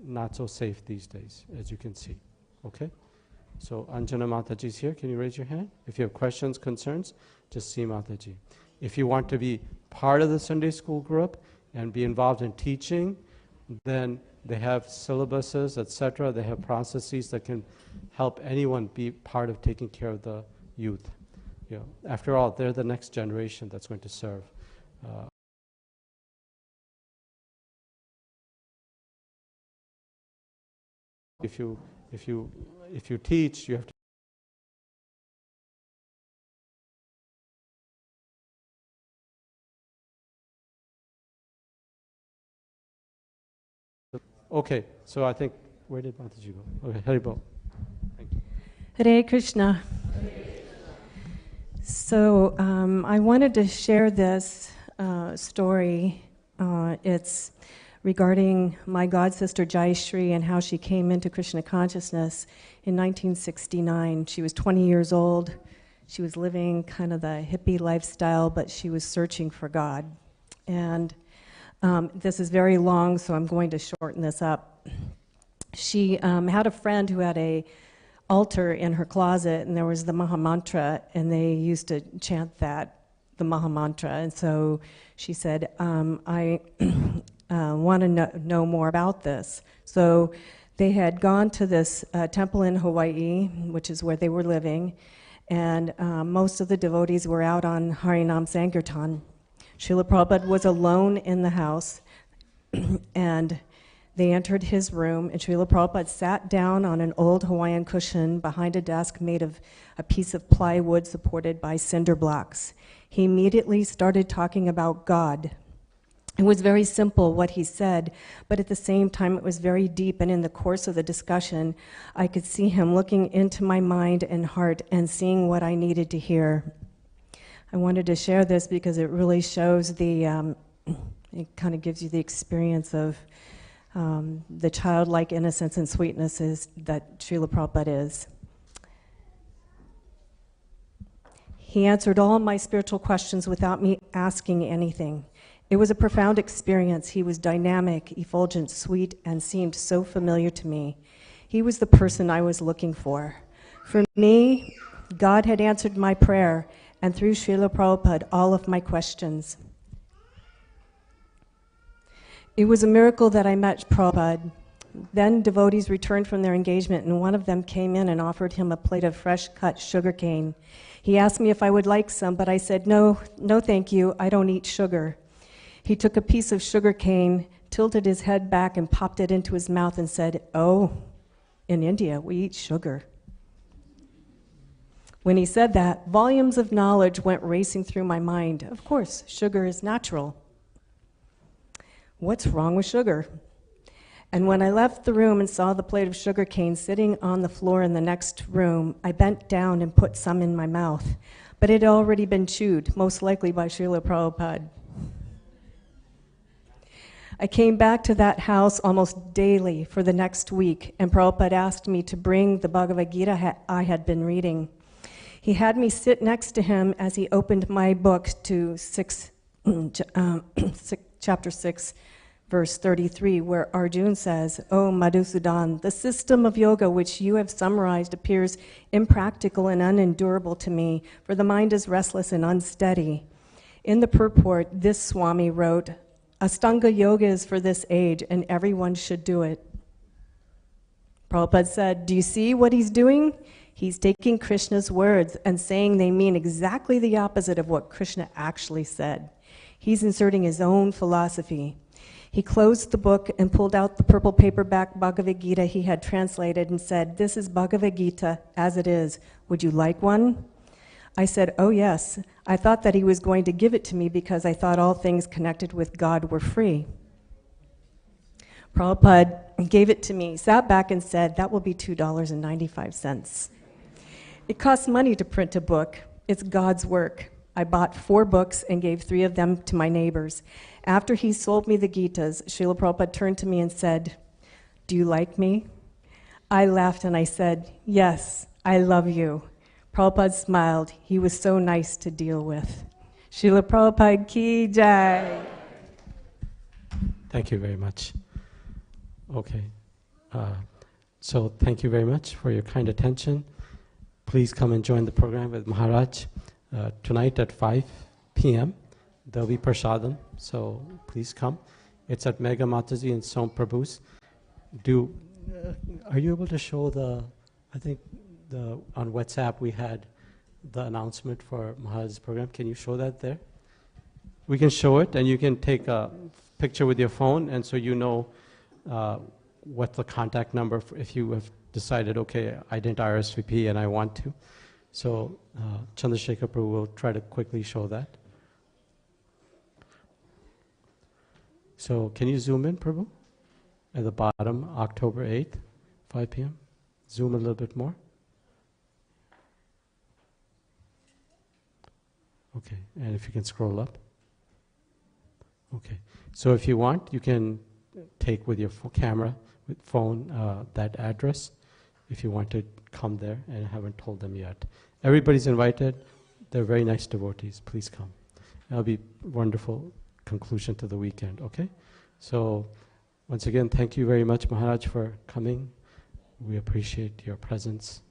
[SPEAKER 1] not so safe these days, as you can see. Okay? So Anjana Mataji is here. Can you raise your hand? If you have questions, concerns, just see Mataji. If you want to be part of the Sunday school group and be involved in teaching, then they have syllabuses, etc. They have processes that can help anyone be part of taking care of the youth. After all, they're the next generation that's going to serve. If you teach, you have to. Okay, so I think, where did Mataji go? Okay, Haribol. Thank you.
[SPEAKER 8] Hare Krishna. So I wanted to share this story. It's regarding my god sister Jayashree and how she came into Krishna consciousness in 1969. She was 20 years old. She was living kind of the hippie lifestyle, but she was searching for God. And this is very long, so I'm going to shorten this up. She had a friend who had a altar in her closet, and there was the Maha Mantra, and they used to chant the Maha Mantra. And so she said, I want to know more about this. So they had gone to this temple in Hawaii, which is where they were living, and most of the devotees were out on Harinam Sankirtan. Srila Prabhupada was alone in the house, and they entered his room, and Srila Prabhupada sat down on an old Hawaiian cushion behind a desk made of a piece of plywood supported by cinder blocks. He immediately started talking about God. It was very simple what he said, but at the same time it was very deep, and in the course of the discussion, I could see him looking into my mind and heart and seeing what I needed to hear. I wanted to share this because it really shows it kind of gives you the experience of the childlike innocence and sweetness that Srila Prabhupada is. He answered all my spiritual questions without me asking anything. It was a profound experience. He was dynamic, effulgent, sweet, and seemed so familiar to me. He was the person I was looking for. For me, God had answered my prayer, and through Srila Prabhupada, all of my questions. It was a miracle that I met Prabhupada. Then devotees returned from their engagement, and one of them came in and offered him a plate of fresh-cut sugar cane. He asked me if I would like some, but I said, no thank you, I don't eat sugar. He took a piece of sugar cane, tilted his head back, and popped it into his mouth and said, "Oh, in India, we eat sugar." When he said that, volumes of knowledge went racing through my mind. Of course, sugar is natural. What's wrong with sugar? And when I left the room and saw the plate of sugar cane sitting on the floor in the next room, I bent down and put some in my mouth. But it had already been chewed, most likely by Srila Prabhupada. I came back to that house almost daily for the next week, and Prabhupada asked me to bring the Bhagavad Gita I had been reading. He had me sit next to him as he opened my book to chapter 6, verse 33, where Arjuna says, "O Madhusudan, the system of yoga which you have summarized appears impractical and unendurable to me, for the mind is restless and unsteady." In the purport, this Swami wrote, "Astanga yoga is for this age, and everyone should do it." Prabhupada said, "Do you see what he's doing? He's taking Krishna's words and saying they mean exactly the opposite of what Krishna actually said. He's inserting his own philosophy." He closed the book and pulled out the purple paperback Bhagavad Gita he had translated and said, "This is Bhagavad Gita as it is. Would you like one?" I said, "Oh yes." I thought that he was going to give it to me because I thought all things connected with God were free. Prabhupada gave it to me, sat back and said, "That will be $2.95. It costs money to print a book. It's God's work. I bought 4 books and gave 3 of them to my neighbors. After he sold me the Gitas, Srila Prabhupada turned to me and said, "Do you like me?" I laughed and I said, "Yes, I love you." Prabhupada smiled. He was so nice to deal with. Srila Prabhupada ki jai.
[SPEAKER 1] Thank you very much. Okay. So thank you very much for your kind attention. Please come and join the program with Maharaj tonight at 5 p.m. There'll be prasadam, so please come. It's at Mega Mataji in Som Prabhu's. Are you able to show on WhatsApp we had the announcement for Maharaj's program. Can you show that there? We can show it, and you can take a picture with your phone, and so you know what the contact number if you have decided, okay, I didn't RSVP and I want to. So Chandrasekhar Prabhu will try to quickly show that. So can you zoom in, Prabhu? At the bottom, October 8th, 5 p.m. Zoom a little bit more. Okay, and if you can scroll up. Okay, so if you want, you can take with your camera, with phone, that address, if you want to come there, and I haven't told them yet. Everybody's invited. They're very nice devotees. Please come. It'll be wonderful conclusion to the weekend, okay? So, once again, thank you very much, Maharaj, for coming. We appreciate your presence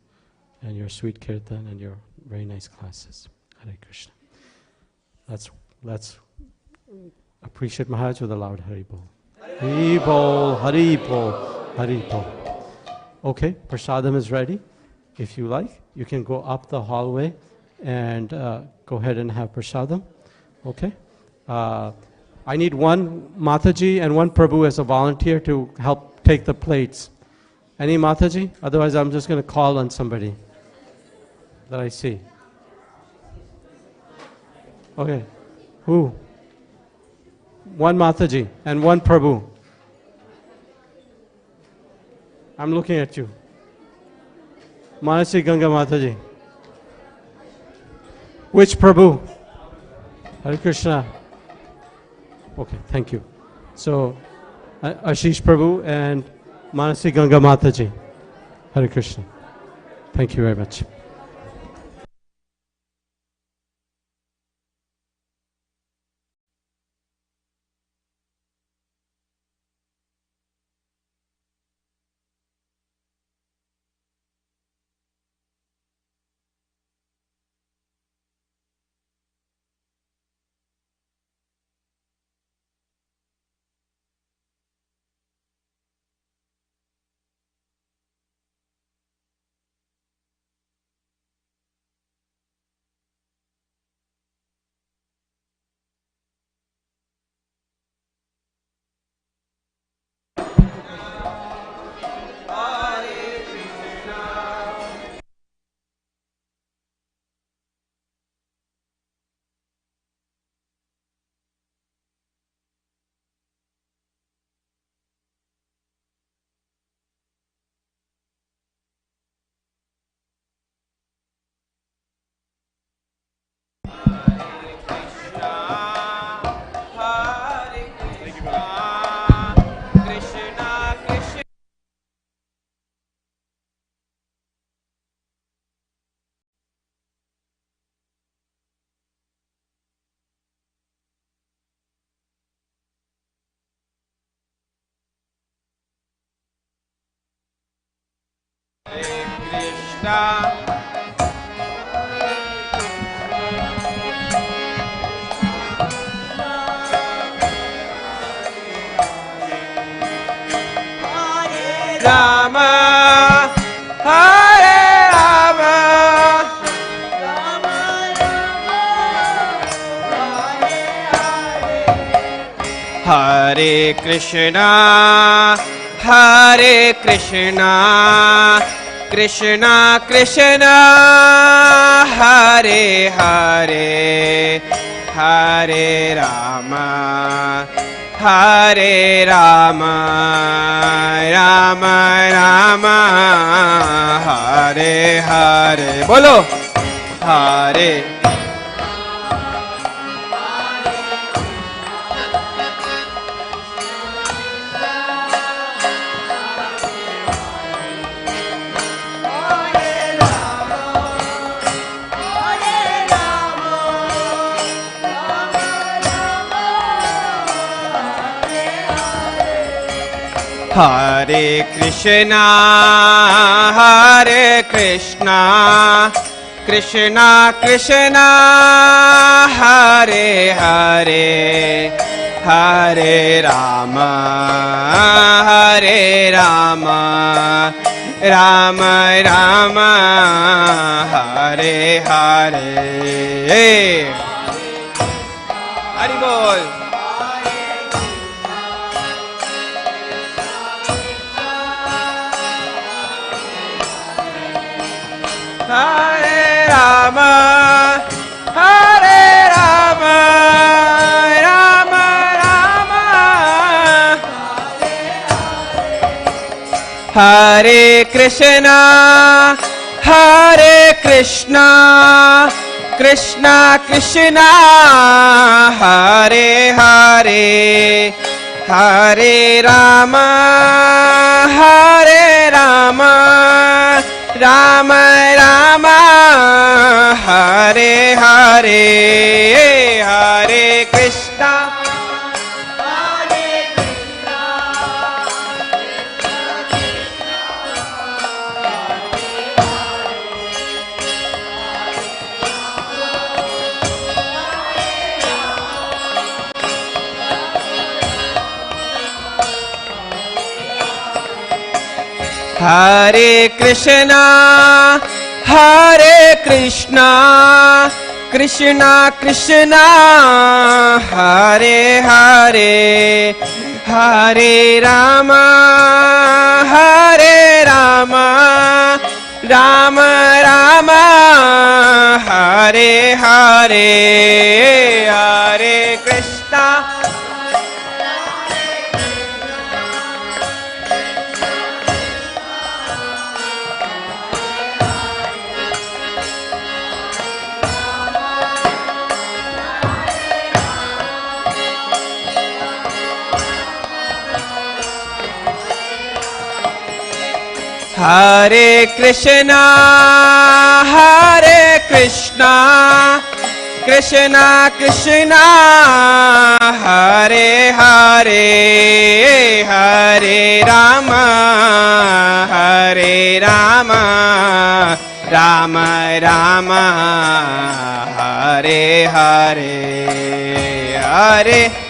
[SPEAKER 1] and your sweet kirtan and your very nice classes. Hare Krishna. Let's appreciate Maharaj with a loud Hari Bol. Hari Bol, Hari Bol, Hari Bol. Okay, prasadam is ready. If you like, you can go up the hallway and go ahead and have prasadam. Okay? I need one Mataji and one Prabhu as a volunteer to help take the plates. Any Mataji? Otherwise, I'm just going to call on somebody that I see. Okay. Who? One Mataji and one Prabhu. I'm looking at you. Manasi Ganga Mataji. Which Prabhu? Hare Krishna. Okay, thank you. So, Ashish Prabhu and Manasi Ganga Mataji. Hare Krishna. Thank you very much.
[SPEAKER 9] Krishna. Rama, Hare Rama, Hare Krishna, Hare Krishna, Krishna Krishna, Hare Hare, Hare Rama, Hare Rama, Rama Rama, Hare Hare. Bolo, Hare. Hare Krishna, Hare Krishna, Krishna Krishna, Hare Hare, Hare Rama, Hare Rama, Rama Rama, Hare Hare. Hari Bol. Hare Rama, Hare Rama, Rama Rama, Hare Krishna, Hare Krishna, Krishna Krishna, Hare Hare, Hare Rama, Hare Rama, Rama Rama, Hare Hare, Hare Krishna, Hare Krishna, Hare Krishna, Hare Krishna, Krishna Krishna, Hare Hare, Hare Rama, Hare Rama, Rama Rama, Hare Hare, Hare Krishna. Hare Krishna, Hare Krishna, Krishna Krishna, Hare Hare, Hare Rama, Hare Rama, Rama Rama, Hare Hare, Hare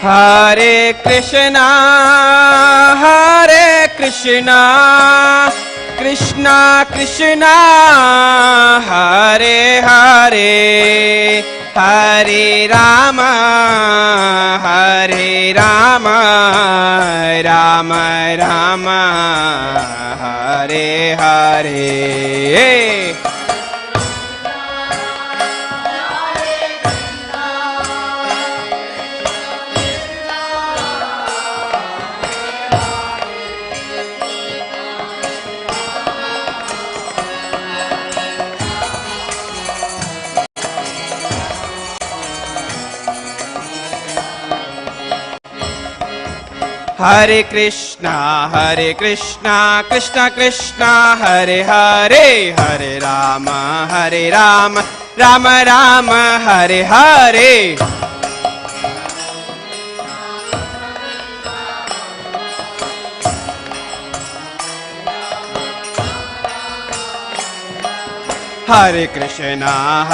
[SPEAKER 9] Hare Krishna, Hare Krishna, Krishna Krishna, Hare Hare, Hare Rama, Hare Rama, Rama Rama, Hare Hare. Hare Krishna, Krishna Krishna, Hare Hare, Hare Rama, Rama Rama, Hare Hare. Hare Krishna,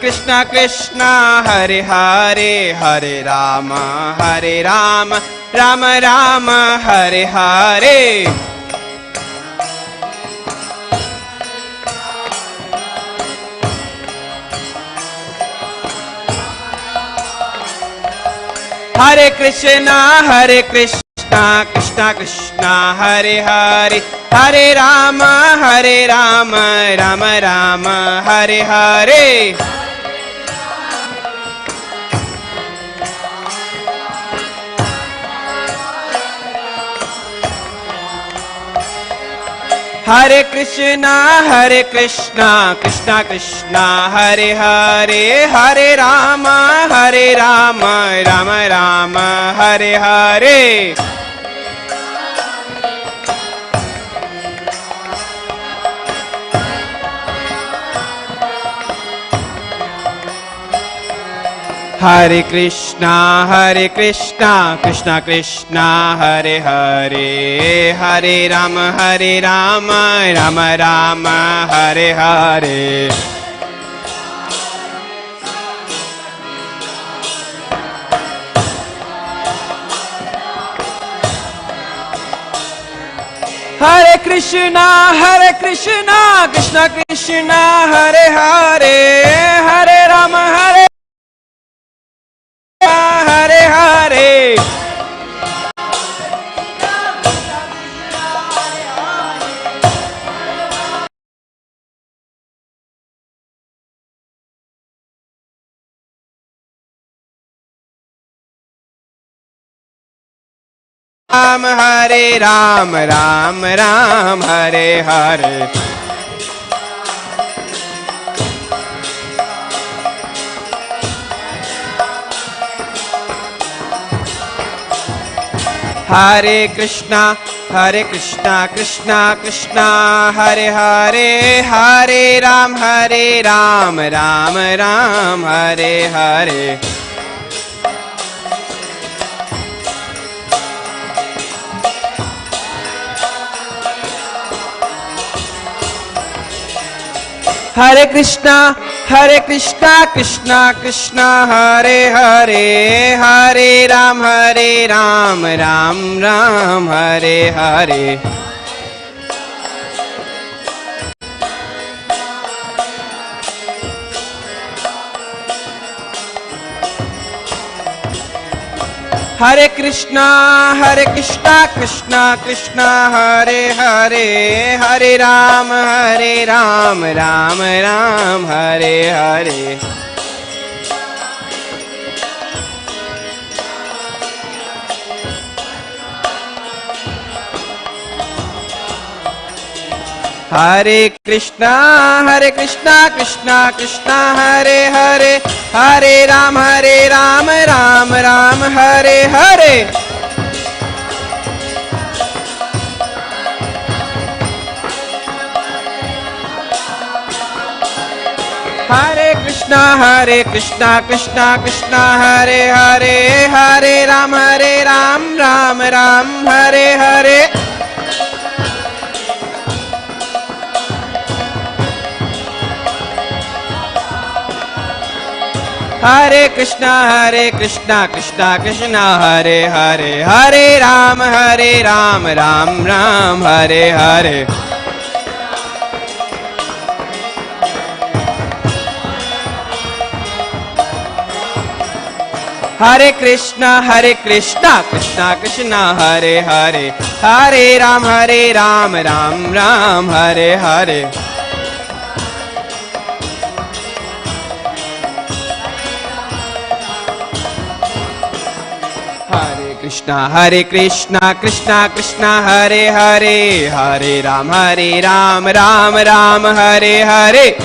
[SPEAKER 9] Krishna Krishna, Hare Hare, Hare Rama, Rama Rama, Hare Hare. Hare Krishna, Krishna Krishna, Hare Hare, Hare Rama, Rama Rama, Hare Hare. Hare Krishna, Krishna Krishna, Hare Hare, Hare Rama, Rama Rama, Hare Hare. Hare Krishna, Krishna Krishna, Hare Hare, Hare Rama, Rama Rama, Hare Hare. Hare Krishna, Krishna Krishna, Hare Hare, Hare Rama, Hare Hare. Ram Hare Ram, Ram Ram Hare Hare. Hare Krishna, Krishna Krishna, Hare Hare, Hare Ram, Ram Ram, Hare Hare. Hare Krishna, Krishna Krishna, Hare Hare, Hare Ram, Ram Ram, Hare Hare. Hare Krishna, Krishna Krishna, Hare Hare, Hare Ram, Ram Ram, Hare Hare. Hare Krishna, Krishna Krishna, Hare Hare, Hare Ram, Ram Ram, Hare Hare. Hare Krishna, Krishna Krishna, Hare Hare, Hare Ram, Ram Ram, Hare Hare. Hare Krishna, Krishna Krishna, Hare Hare, Hare Ram, Ram Ram, Hare Hare. Hare Krishna, Krishna Krishna, Hare Hare, Hare Ram, Ram Ram, Hare Hare. Hare Krishna, Krishna Krishna, Hare Hare, Hare Ram, Ram Ram, Hare Hare.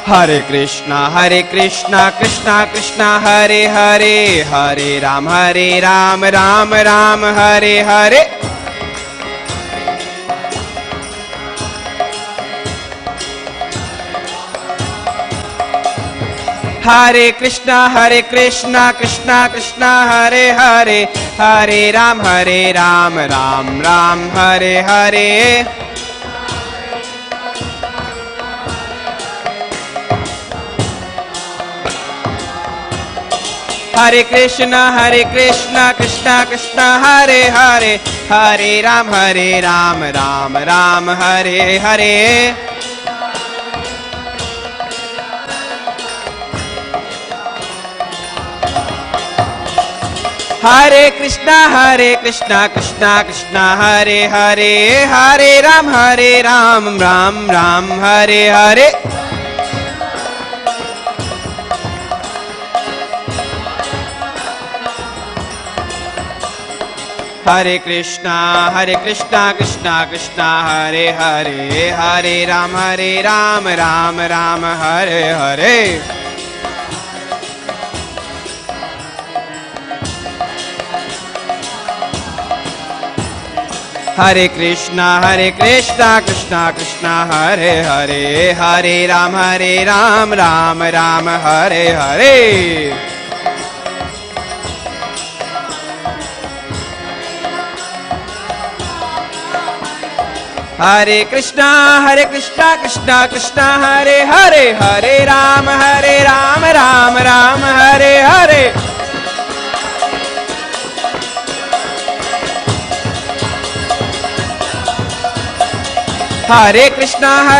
[SPEAKER 9] Hare Krishna, Krishna Krishna, Hare Hare, Hare Ram, Ram Ram, Hare Hare. Hare Krishna, Krishna Krishna, Hare Hare, Hare Ram, Ram Ram, Hare Hare. Hare Krishna, Krishna Krishna, Hare Hare, Hare Ram, Ram Ram, Hare Hare. Hare Krishna, Krishna Krishna, Hare Hare, Hare Ram, Ram Ram, Hare Hare. Hare Krishna, Krishna Krishna, Hare Hare, Hare Ram, Ram Ram, Hare Hare. Hare Krishna, Krishna Krishna, Hare Hare, Hare Ram, Ram Ram, Hare Hare. Hare Krishna, Krishna Krishna, Hare Hare, Hare Ram, Ram Ram, Hare Hare. Hare Krishna,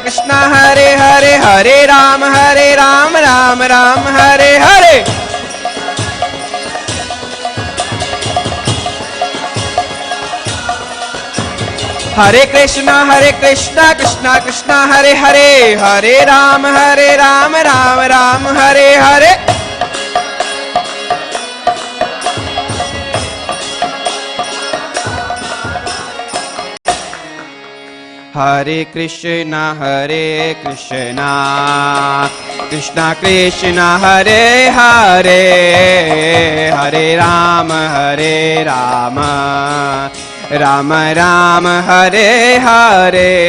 [SPEAKER 9] Krishna Hare Hare, Hare Ram, Ram Ram, Hare Hare. Hare Krishna, Krishna Hare Hare, Hare Ram, Ram Ram, Hare Hare. Hare Krishna, Krishna Krishna, Hare Hare, Hare Ram, Ram Ram, Hare Hare, Hare. Hare Krishna, Krishna Krishna, Hare Hare, Hare Ram, Ram Ram, Hare Hare.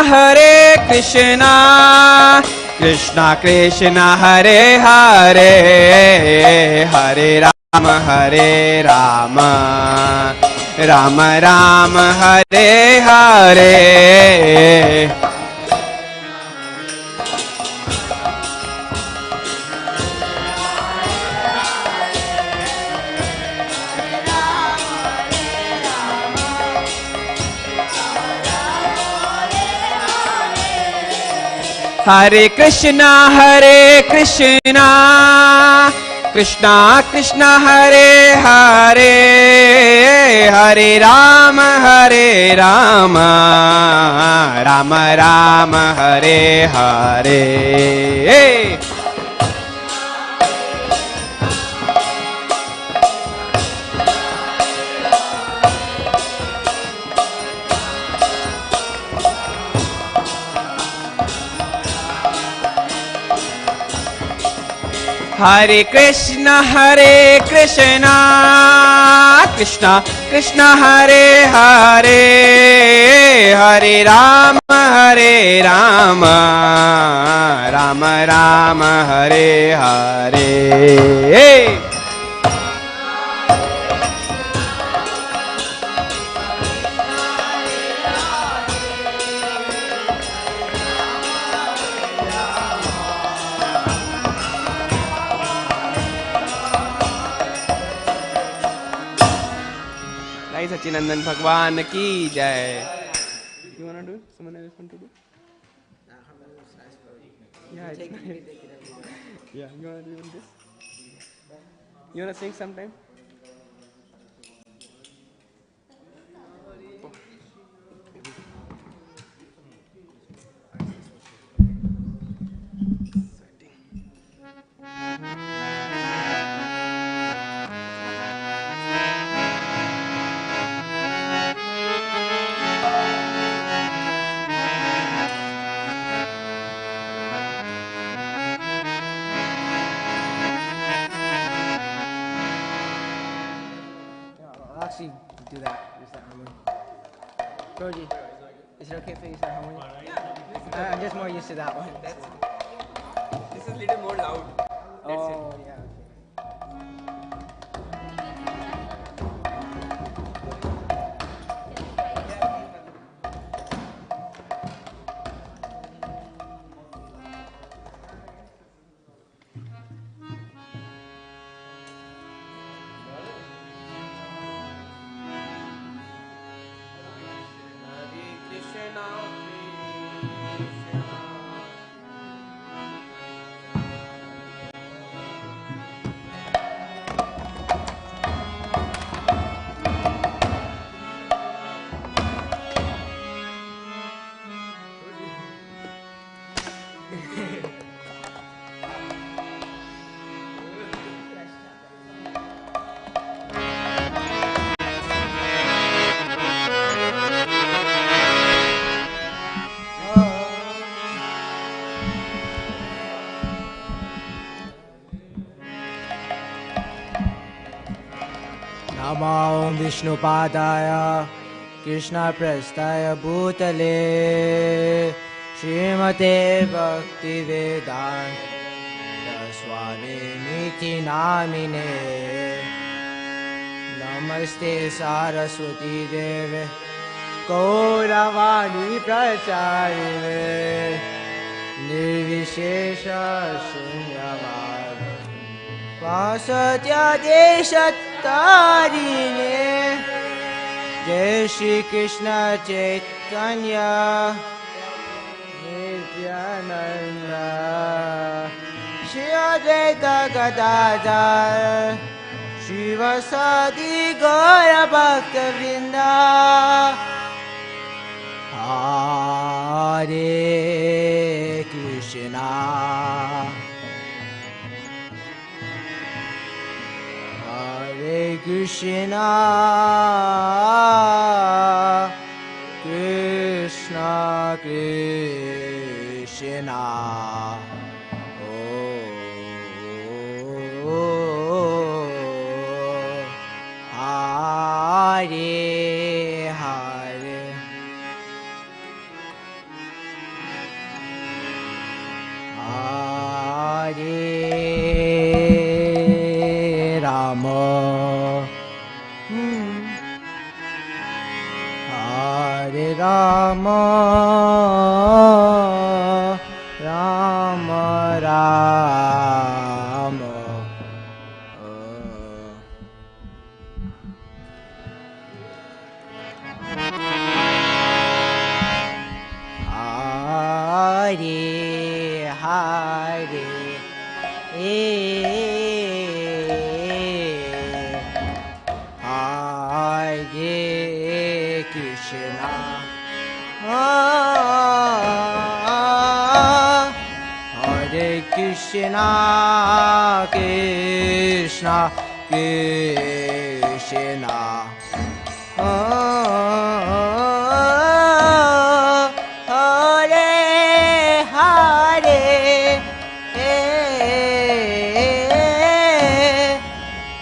[SPEAKER 9] Hare Krishna, Krishna Krishna, Hare Hare, Hare Ram, Ram Ram, Hare Hare. Hare Krishna, Krishna Krishna, Hare Hare, Hare Ram, Ram Ram, Hare Hare. Sachinandan Bhagwan ki jai. You wanna do it? Someone else want to do? Yeah, it's nice. Yeah, you wanna do this? You wanna sing sometime? Roji, is it okay for you to say harmony? Yeah. I'm just more used to that one.
[SPEAKER 10] This is a little more loud.
[SPEAKER 9] Oh, yeah.
[SPEAKER 4] नमो विष्णुपादाय कृष्णप्रस्थाय भूतले श्रीमते भक्तिवेदान्त स्वामी निति नामिने नमस्ते सारस्वती देवे गौरवाणी प्रचारिणे निर्विशेष शून्यवाद वासत्यादेशतारिणे जय श्री कृष्ण चैतन्य नित्यानंद श्री अद्वैत गदाधर श्रीवासादि गौर भक्तवृंद हरे Krishna Hare Krishna, Krishna Krishna, Hare Hare, Hare Rama. Hare Rama, Rama Rama, Hare Hare, Hare Krishna, Hare Krishna, Krishna Krishna, Hare Hare,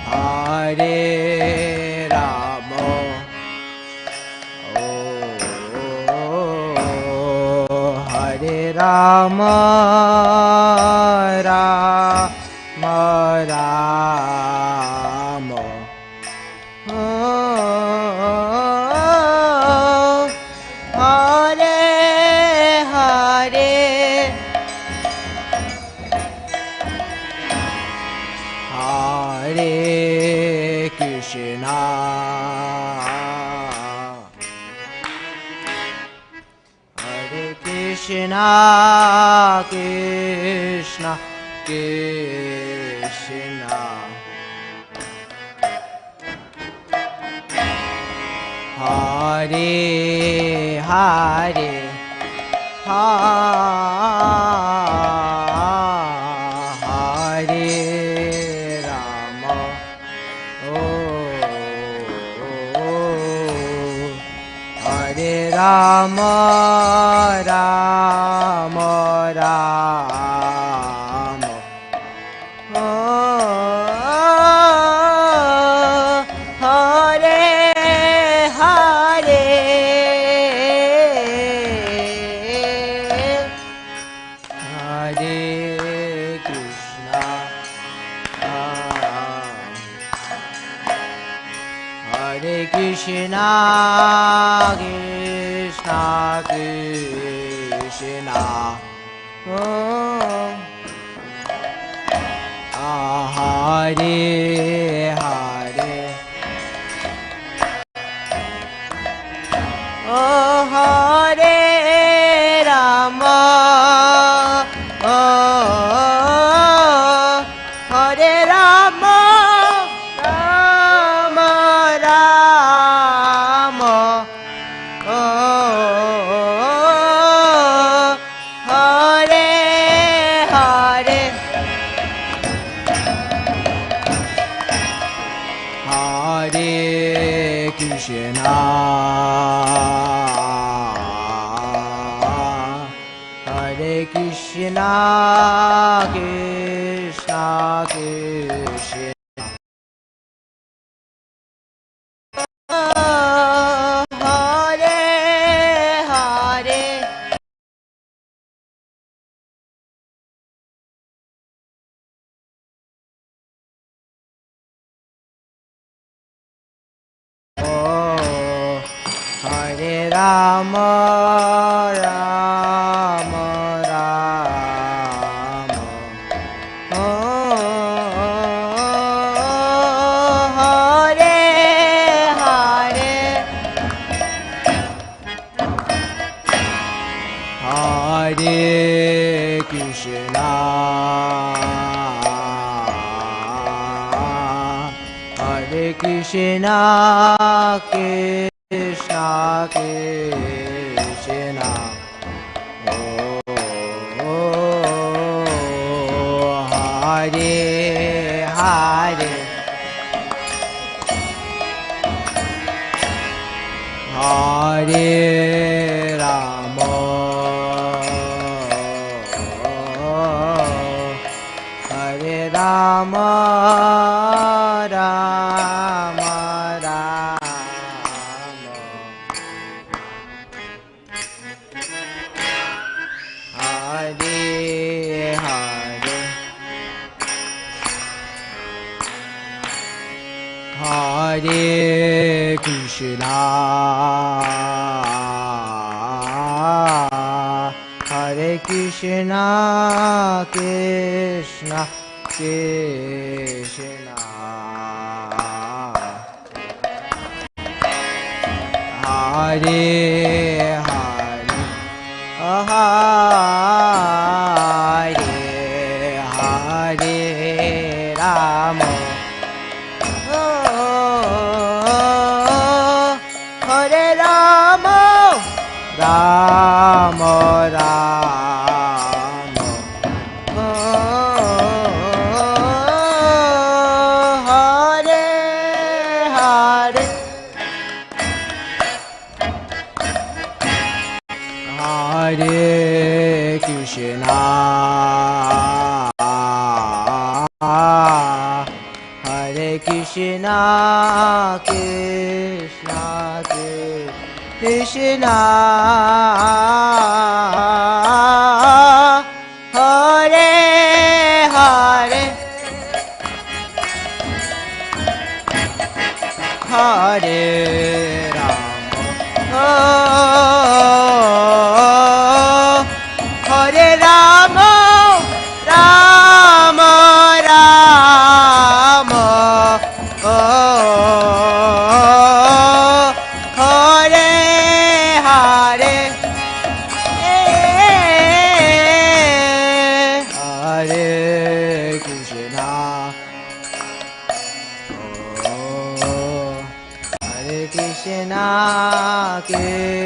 [SPEAKER 4] Hare Rama. Hare Rama, Rama Rama, Hare Hare, Hare Krishna, Hare Krishna, Krishna Krishna, Hare Hare, Hare Rama, Hare Rama, Rama Rama, Hare Hare,
[SPEAKER 9] Krishna, Krishna, Krishna. Oh, Hare, Hare. Oh, Hare Rama, oh, Hare Rama, Rama Rama, oh, Hare Hare, Hare Krishna, Hare Krishna, Krishna Krishna, Hare Hare. Oh, Hare Rama, Rama Rama. Oh, Hare Hare, Hare Krishna, Hare Krishna, Krishna Krishna. Oh, Hare Hare, Hare Rama, Hare Rama, Rama Rama, Hare Hare, Hare Krishna, Hare Krishna, Krishna Krishna, Hare Hare, Hare Hare Rama, Hare Rama, Rama Rama, Hare Hare, Hare Krishna, Hare Krishna, Krishna Krishna, Hare Hare, Hare Rama, Hare Rama, Rama Rama, Hare Hare, Hare Krishna, Hare Krishna, Krishna